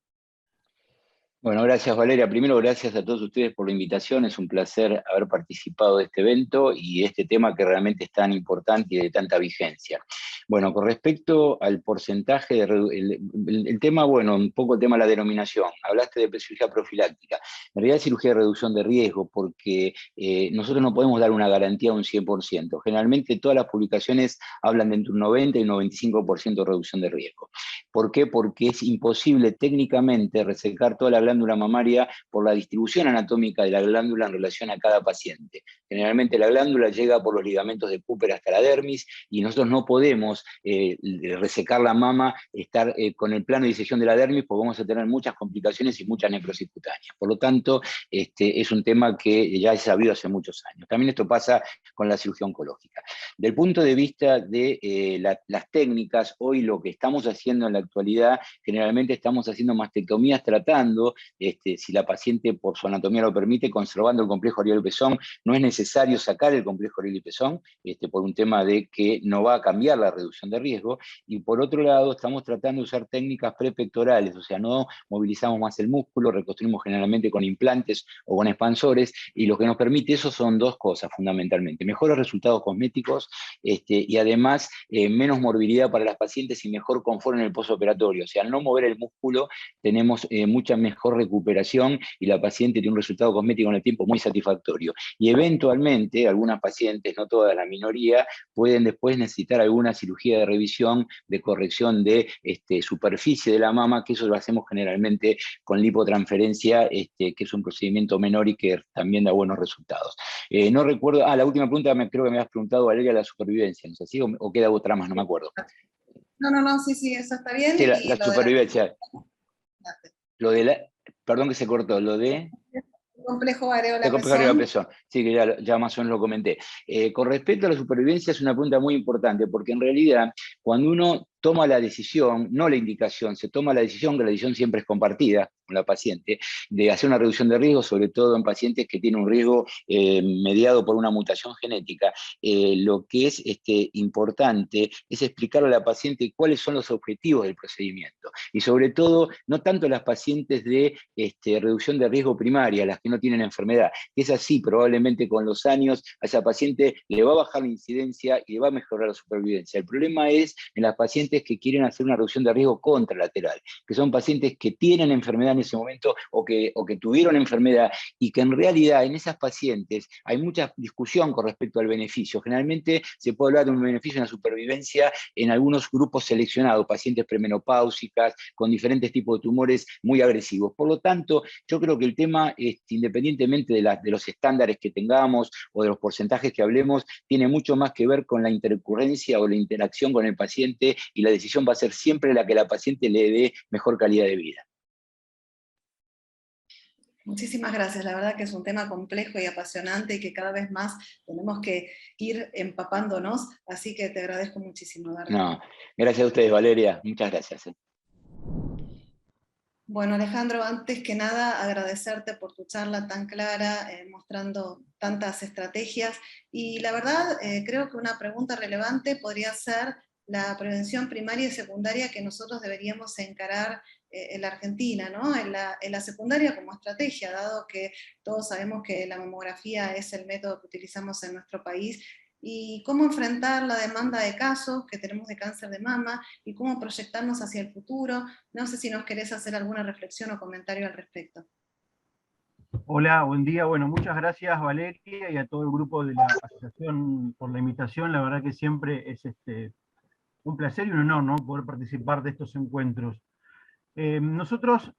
Bueno, gracias Valeria. Primero, gracias a todos ustedes por la invitación. Es un placer haber participado de este evento y de este tema que realmente es tan importante y de tanta vigencia. Bueno, con respecto al porcentaje, el tema, bueno, un poco el tema de la denominación. Hablaste de cirugía profiláctica. En realidad es cirugía de reducción de riesgo, porque nosotros no podemos dar una garantía de un 100%. Generalmente todas las publicaciones hablan de entre un 90 y un 95% de reducción de riesgo. ¿Por qué? Porque es imposible técnicamente resecar toda la glándula mamaria por la distribución anatómica de la glándula en relación a cada paciente. Generalmente la glándula llega por los ligamentos de Cooper hasta la dermis y nosotros no podemos resecar la mama, estar con el plano de disección de la dermis, porque vamos a tener muchas complicaciones y mucha necrosis cutánea. Por lo tanto, es un tema que ya es sabido hace muchos años. También esto pasa con la cirugía oncológica. Del punto de vista de las técnicas, hoy lo que estamos haciendo en la actualidad, generalmente estamos haciendo mastectomías tratando, si la paciente por su anatomía lo permite, conservando el complejo areola-pezón. No es necesario sacar el complejo areola-pezón por un tema de que no va a cambiar la reducción de riesgo, y por otro lado estamos tratando de usar técnicas prepectorales, o sea, no movilizamos más el músculo, reconstruimos generalmente con implantes o con expansores, y lo que nos permite eso son dos cosas fundamentalmente: mejores resultados cosméticos y además menos morbilidad para las pacientes y mejor confort en el postoperatorio. O sea, al no mover el músculo tenemos mucha mejor recuperación y la paciente tiene un resultado cosmético en el tiempo muy satisfactorio. Y eventualmente algunas pacientes, no toda la minoría, pueden después necesitar alguna cirugía de revisión, de corrección de superficie de la mama, que eso lo hacemos generalmente con lipotransferencia, que es un procedimiento menor y que también da buenos resultados. No recuerdo, la última pregunta creo que me habías preguntado, Valeria, la supervivencia, ¿no es así? ¿O queda otra más? No me acuerdo. No, sí, eso está bien. Sí, y la supervivencia. Lo de la, perdón que se cortó, lo de... complejo El complejo de la presión, sí, que ya más o menos lo comenté. Con respecto a la supervivencia es una pregunta muy importante, porque en realidad cuando uno toma la decisión, no la indicación, se toma la decisión, que la decisión siempre es compartida con la paciente, de hacer una reducción de riesgo, sobre todo en pacientes que tienen un riesgo mediado por una mutación genética. Lo que es importante es explicarle a la paciente cuáles son los objetivos del procedimiento, y sobre todo, no tanto las pacientes de reducción de riesgo primaria, las que no tienen enfermedad, que es así, probablemente con los años a esa paciente le va a bajar la incidencia y le va a mejorar la supervivencia. El problema es en las pacientes que quieren hacer una reducción de riesgo contralateral, que son pacientes que tienen enfermedad en ese momento o que tuvieron enfermedad, y que en realidad en esas pacientes hay mucha discusión con respecto al beneficio. Generalmente se puede hablar de un beneficio en la supervivencia en algunos grupos seleccionados, pacientes premenopáusicas, con diferentes tipos de tumores muy agresivos. Por lo tanto, yo creo que el tema, independientemente de los estándares que tengamos o de los porcentajes que hablemos, tiene mucho más que ver con la intercurrencia o la interacción con el paciente, y la decisión va a ser siempre la que la paciente le dé mejor calidad de vida. Muchísimas gracias, la verdad que es un tema complejo y apasionante y que cada vez más tenemos que ir empapándonos, así que te agradezco muchísimo, ¿verdad? No, gracias a ustedes, Valeria, muchas gracias. Bueno, Alejandro, antes que nada agradecerte por tu charla tan clara, mostrando tantas estrategias, y la verdad creo que una pregunta relevante podría ser la prevención primaria y secundaria que nosotros deberíamos encarar en la Argentina, ¿no? En la secundaria como estrategia, dado que todos sabemos que la mamografía es el método que utilizamos en nuestro país, y cómo enfrentar la demanda de casos que tenemos de cáncer de mama, y cómo proyectarnos hacia el futuro. No sé si nos querés hacer alguna reflexión o comentario al respecto. Hola, buen día. Bueno, muchas gracias, Valeria, y a todo el grupo de la asociación por la invitación. La verdad que siempre es un placer y un honor, ¿no?, poder participar de estos encuentros. Nosotros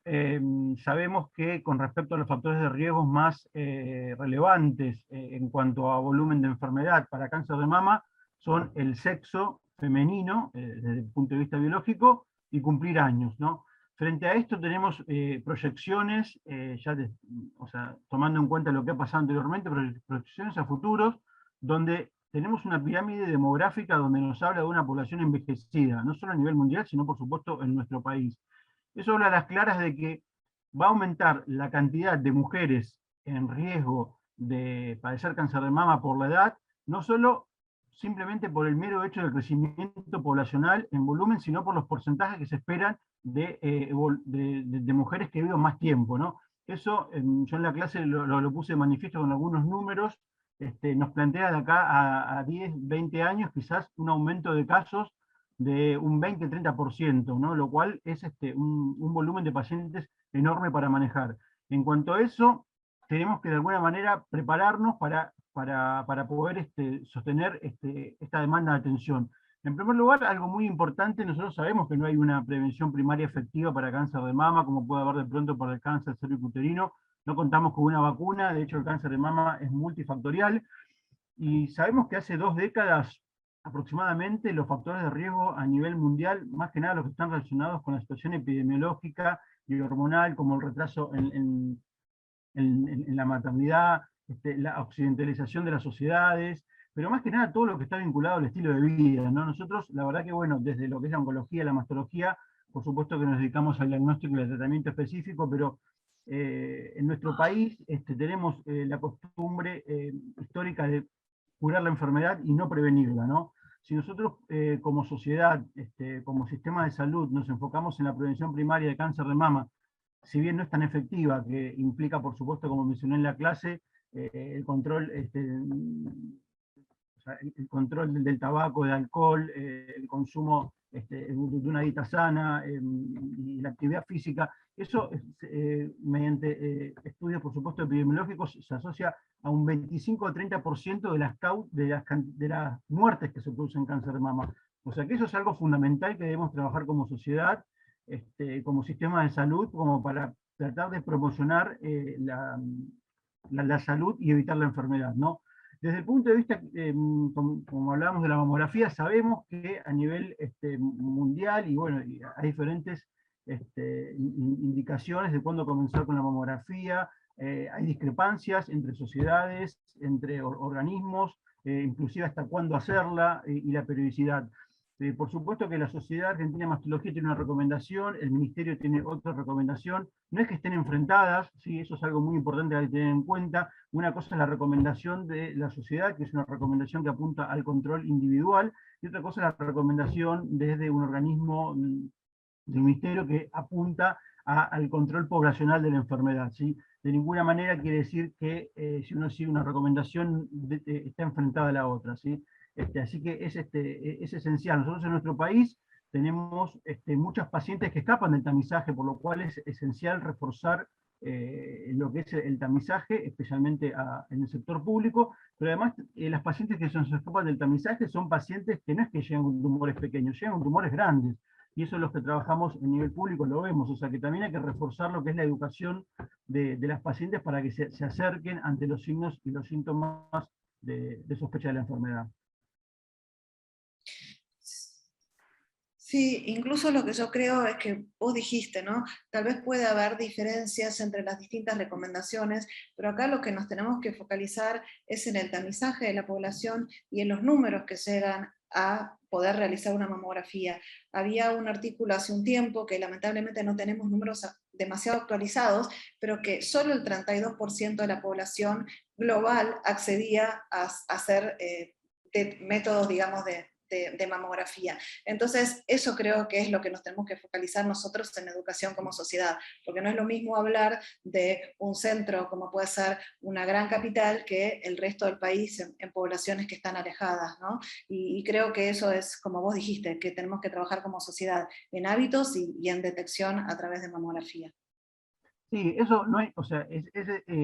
sabemos que con respecto a los factores de riesgo más relevantes en cuanto a volumen de enfermedad para cáncer de mama son el sexo femenino, desde el punto de vista biológico, y cumplir años, ¿no? Frente a esto tenemos proyecciones, o sea, tomando en cuenta lo que ha pasado anteriormente, proyecciones a futuros, donde tenemos una pirámide demográfica donde nos habla de una población envejecida, no solo a nivel mundial, sino por supuesto en nuestro país. Eso habla a las claras de que va a aumentar la cantidad de mujeres en riesgo de padecer cáncer de mama por la edad, no solo simplemente por el mero hecho del crecimiento poblacional en volumen, sino por los porcentajes que se esperan de mujeres que viven más tiempo, ¿no? Eso, yo en la clase lo puse de manifiesto con algunos números, nos plantea de acá a 10, 20 años quizás un aumento de casos de un 20-30%, ¿no? Lo cual es un volumen de pacientes enorme para manejar. En cuanto a eso, tenemos que de alguna manera prepararnos para poder sostener esta demanda de atención. En primer lugar, algo muy importante, nosotros sabemos que no hay una prevención primaria efectiva para cáncer de mama, como puede haber de pronto para el cáncer cervicuterino. No contamos con una vacuna, de hecho el cáncer de mama es multifactorial, y sabemos que hace 2 décadas aproximadamente los factores de riesgo a nivel mundial, más que nada los que están relacionados con la situación epidemiológica y hormonal, como el retraso en la maternidad, la occidentalización de las sociedades, pero más que nada todo lo que está vinculado al estilo de vida, ¿no? Nosotros, la verdad que bueno, desde lo que es la oncología, la mastología, por supuesto que nos dedicamos al diagnóstico y al tratamiento específico, pero en nuestro país tenemos la costumbre histórica de curar la enfermedad y no prevenirla, ¿no? Si nosotros como sociedad, como sistema de salud, nos enfocamos en la prevención primaria de cáncer de mama, si bien no es tan efectiva, que implica, por supuesto, como mencioné en la clase, el control, o sea, el control del tabaco, del alcohol, el consumo de una dieta sana y la actividad física, eso mediante estudios, por supuesto, epidemiológicos, se asocia a un 25 o 30% de las muertes que se producen en cáncer de mama. O sea que eso es algo fundamental que debemos trabajar como sociedad, como sistema de salud, como para tratar de promocionar la salud y evitar la enfermedad, ¿no? Desde el punto de vista, como hablábamos de la mamografía, sabemos que a nivel mundial, y bueno, hay diferentes indicaciones de cuándo comenzar con la mamografía, hay discrepancias entre sociedades, entre organismos, inclusive hasta cuándo hacerla y la periodicidad. Por supuesto que la Sociedad Argentina de Mastología tiene una recomendación, el Ministerio tiene otra recomendación, no es que estén enfrentadas, ¿sí? Eso es algo muy importante que hay que tener en cuenta. Una cosa es la recomendación de la sociedad, que es una recomendación que apunta al control individual, y otra cosa es la recomendación desde un organismo del Ministerio que apunta al control poblacional de la enfermedad, ¿sí? De ninguna manera quiere decir que si uno sigue una recomendación está enfrentada a la otra, ¿sí? Así que es esencial. Nosotros en nuestro país tenemos muchas pacientes que escapan del tamizaje, por lo cual es esencial reforzar lo que es el tamizaje, especialmente en el sector público, pero además las pacientes que se escapan del tamizaje son pacientes que no es que llegan con tumores pequeños, llegan con tumores grandes, y eso es lo que trabajamos en nivel público, lo vemos, o sea que también hay que reforzar lo que es la educación de las pacientes para que se acerquen ante los signos y los síntomas de sospecha de la enfermedad. Sí, incluso lo que yo creo es que vos dijiste, ¿no? Tal vez puede haber diferencias entre las distintas recomendaciones, pero acá lo que nos tenemos que focalizar es en el tamizaje de la población y en los números que llegan a poder realizar una mamografía. Había un artículo hace un tiempo que lamentablemente no tenemos números demasiado actualizados, pero que solo el 32% de la población global accedía a hacer métodos, digamos, de mamografía. Entonces, eso creo que es lo que nos tenemos que focalizar nosotros en educación como sociedad, porque no es lo mismo hablar de un centro como puede ser una gran capital que el resto del país en poblaciones que están alejadas, ¿no? Y creo que eso es, como vos dijiste, que tenemos que trabajar como sociedad en hábitos y en detección a través de mamografía. Sí, eso no hay, o sea, es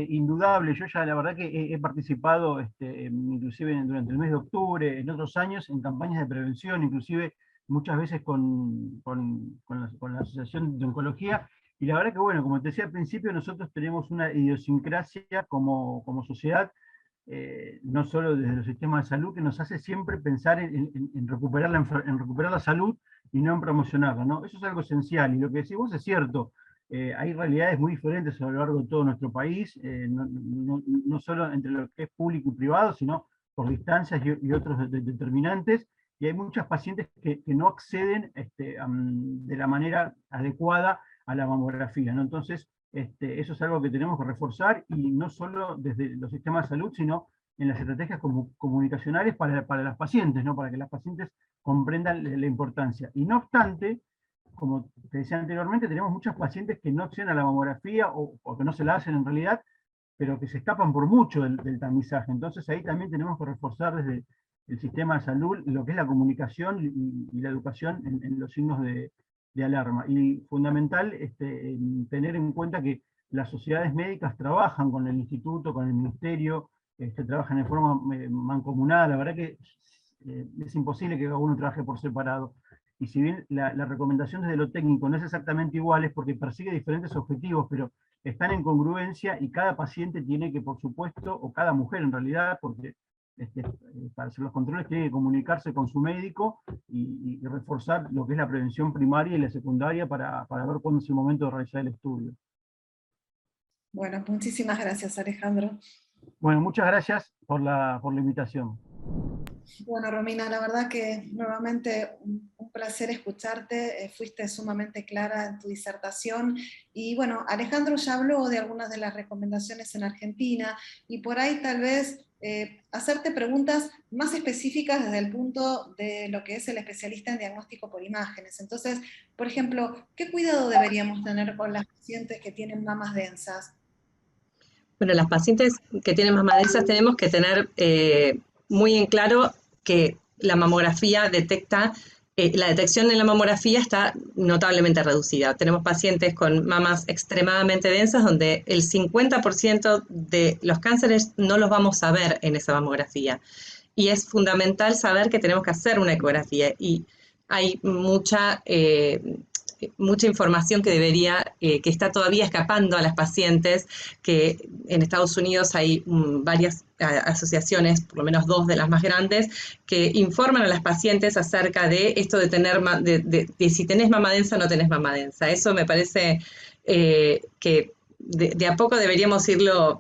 indudable. Yo ya la verdad que he participado, inclusive durante el mes de octubre, en otros años, en campañas de prevención, inclusive muchas veces con la Asociación de Oncología, y la verdad que, bueno, como te decía al principio, nosotros tenemos una idiosincrasia como sociedad, no solo desde los sistemas de salud, que nos hace siempre pensar en recuperar la salud y no en promocionarla, ¿no? Eso es algo esencial, y lo que decís vos es cierto. Hay realidades muy diferentes a lo largo de todo nuestro país, no solo entre lo que es público y privado, sino por distancias y otros determinantes, y hay muchas pacientes que no acceden de la manera adecuada a la mamografía, ¿no? Entonces, eso es algo que tenemos que reforzar, y no solo desde los sistemas de salud, sino en las estrategias comunicacionales para las pacientes, ¿no? Para que las pacientes comprendan la importancia. Y no obstante, como te decía anteriormente, tenemos muchas pacientes que no acceden a la mamografía o que no se la hacen en realidad, pero que se escapan por mucho del tamizaje. Entonces ahí también tenemos que reforzar desde el sistema de salud lo que es la comunicación y la educación en los signos de alarma. Y fundamental tener en cuenta que las sociedades médicas trabajan con el instituto, con el ministerio, trabajan de forma mancomunada. La verdad que es imposible que cada uno trabaje por separado. Y si bien la recomendación desde lo técnico no es exactamente igual, es porque persigue diferentes objetivos, pero están en congruencia, y cada paciente tiene que, por supuesto, o cada mujer en realidad, porque para hacer los controles tiene que comunicarse con su médico y reforzar lo que es la prevención primaria y la secundaria para ver cuándo es el momento de realizar el estudio. Bueno, muchísimas gracias, Alejandro. Bueno, muchas gracias por la invitación. Bueno, Romina, la verdad que nuevamente un placer escucharte, fuiste sumamente clara en tu disertación y bueno, Alejandro ya habló de algunas de las recomendaciones en Argentina y por ahí tal vez hacerte preguntas más específicas desde el punto de lo que es el especialista en diagnóstico por imágenes. Entonces, por ejemplo, ¿qué cuidado deberíamos tener con las pacientes que tienen mamas densas? Bueno, las pacientes que tienen mamas densas tenemos que tener muy en claro que la mamografía detecta, la detección en la mamografía está notablemente reducida. Tenemos pacientes con mamas extremadamente densas donde el 50% de los cánceres no los vamos a ver en esa mamografía. Y es fundamental saber que tenemos que hacer una ecografía y hay mucha información que que está todavía escapando a las pacientes, que en Estados Unidos hay varias asociaciones, por lo menos 2 de las más grandes, que informan a las pacientes acerca de esto de tener, de si tenés mama densa o no tenés mama densa. Eso me parece que de a poco deberíamos irlo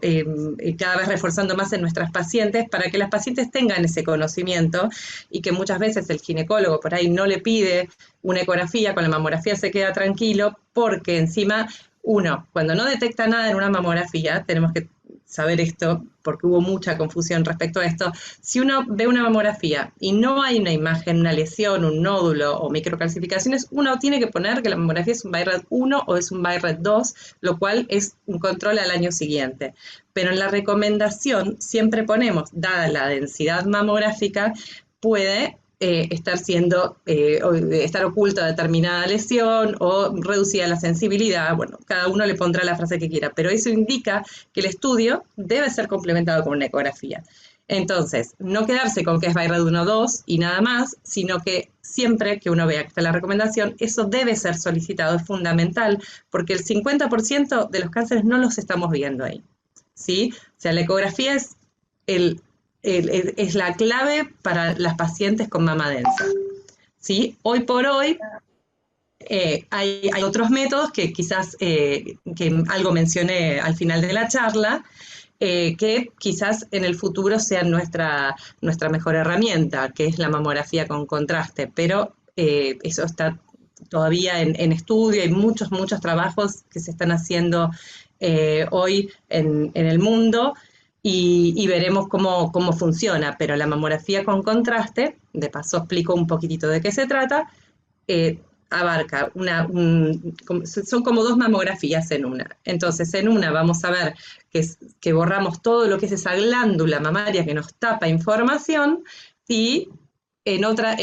cada vez reforzando más en nuestras pacientes para que las pacientes tengan ese conocimiento y que muchas veces el ginecólogo por ahí no le pide una ecografía, con la mamografía se queda tranquilo porque encima uno, cuando no detecta nada en una mamografía, tenemos que saber esto porque hubo mucha confusión respecto a esto, si uno ve una mamografía y no hay una imagen, una lesión, un nódulo o microcalcificaciones, uno tiene que poner que la mamografía es un BI-RADS 1 o es un BI-RADS 2, lo cual es un control al año siguiente. Pero en la recomendación siempre ponemos, dada la densidad mamográfica, puede estar oculta determinada lesión o reducida la sensibilidad. Bueno, cada uno le pondrá la frase que quiera, pero eso indica que el estudio debe ser complementado con una ecografía. Entonces, no quedarse con que es BI-RADS 1 o 2 y nada más, sino que siempre que uno vea que está la recomendación, eso debe ser solicitado, es fundamental, porque el 50% de los cánceres no los estamos viendo ahí, ¿sí? O sea, la ecografía es es la clave para las pacientes con mama densa, ¿sí? Hoy por hoy hay otros métodos que quizás, que algo mencioné al final de la charla, que quizás en el futuro sean nuestra mejor herramienta, que es la mamografía con contraste, pero eso está todavía en estudio, hay muchos trabajos que se están haciendo hoy en el mundo, y veremos cómo funciona, pero la mamografía con contraste, de paso explico un poquitito de qué se trata, abarca son como 2 mamografías en una. Entonces, en una vamos a ver que borramos todo lo que es esa glándula mamaria que nos tapa información, y en otra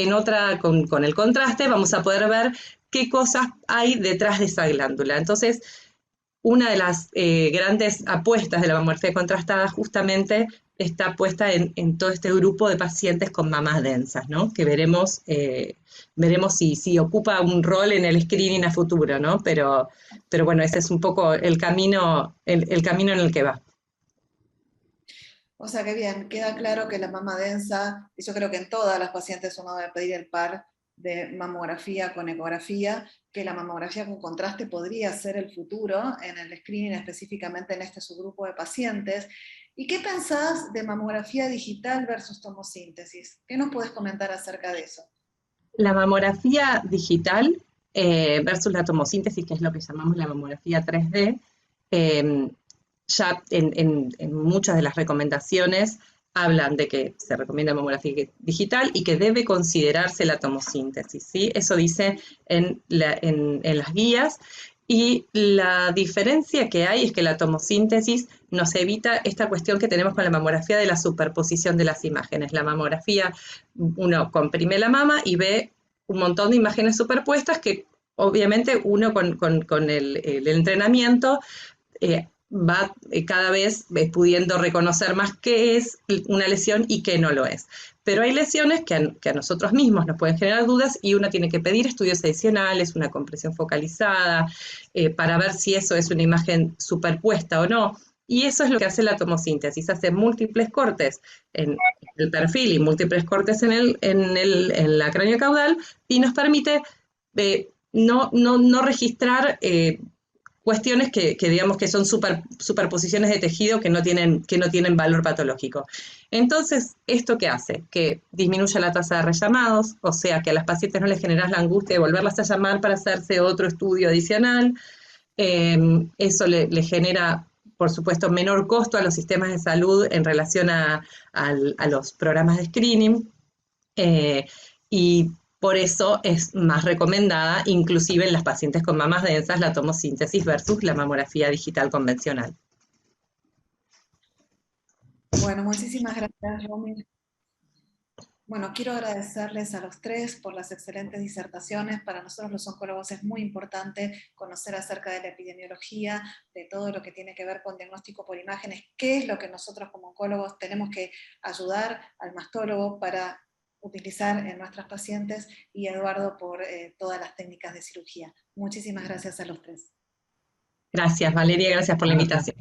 con el contraste vamos a poder ver qué cosas hay detrás de esa glándula. Entonces, una de las grandes apuestas de la mamografía contrastada justamente está puesta en todo este grupo de pacientes con mamas densas, ¿no? Que veremos si ocupa un rol en el screening a futuro, ¿no? Pero bueno, ese es un poco el camino en el que va. O sea que bien, queda claro que la mama densa, y yo creo que en todas las pacientes uno debe pedir el par de mamografía con ecografía, que la mamografía con contraste podría ser el futuro en el screening, específicamente en este subgrupo de pacientes. ¿Y qué pensás de mamografía digital versus tomosíntesis? ¿Qué nos puedes comentar acerca de eso? La mamografía digital versus la tomosíntesis, que es lo que llamamos la mamografía 3D, ya en muchas de las recomendaciones hablan de que se recomienda mamografía digital y que debe considerarse la tomosíntesis, ¿sí? Eso dice en las guías, y la diferencia que hay es que la tomosíntesis nos evita esta cuestión que tenemos con la mamografía de la superposición de las imágenes. La mamografía, uno comprime la mama y ve un montón de imágenes superpuestas que obviamente uno con el entrenamiento va cada vez pudiendo reconocer más qué es una lesión y qué no lo es. Pero hay lesiones que a nosotros mismos nos pueden generar dudas y uno tiene que pedir estudios adicionales, una compresión focalizada, para ver si eso es una imagen superpuesta o no. Y eso es lo que hace la tomosíntesis, hace múltiples cortes en el perfil y múltiples cortes en la craneocaudal y nos permite no registrar cuestiones que digamos que son superposiciones de tejido que no tienen valor patológico. Entonces, ¿esto qué hace? Que disminuye la tasa de rellamados, o sea que a las pacientes no les generas la angustia de volverlas a llamar para hacerse otro estudio adicional. Eso le genera, por supuesto, menor costo a los sistemas de salud en relación a los programas de screening, y por eso es más recomendada, inclusive en las pacientes con mamas densas, la tomosíntesis versus la mamografía digital convencional. Bueno, muchísimas gracias, Romy. Bueno, quiero agradecerles a los tres por las excelentes disertaciones. Para nosotros los oncólogos es muy importante conocer acerca de la epidemiología, de todo lo que tiene que ver con diagnóstico por imágenes, qué es lo que nosotros como oncólogos tenemos que ayudar al mastólogo para utilizar en nuestras pacientes, y a Eduardo por todas las técnicas de cirugía. Muchísimas gracias a los tres. Gracias, Valeria, gracias por la invitación.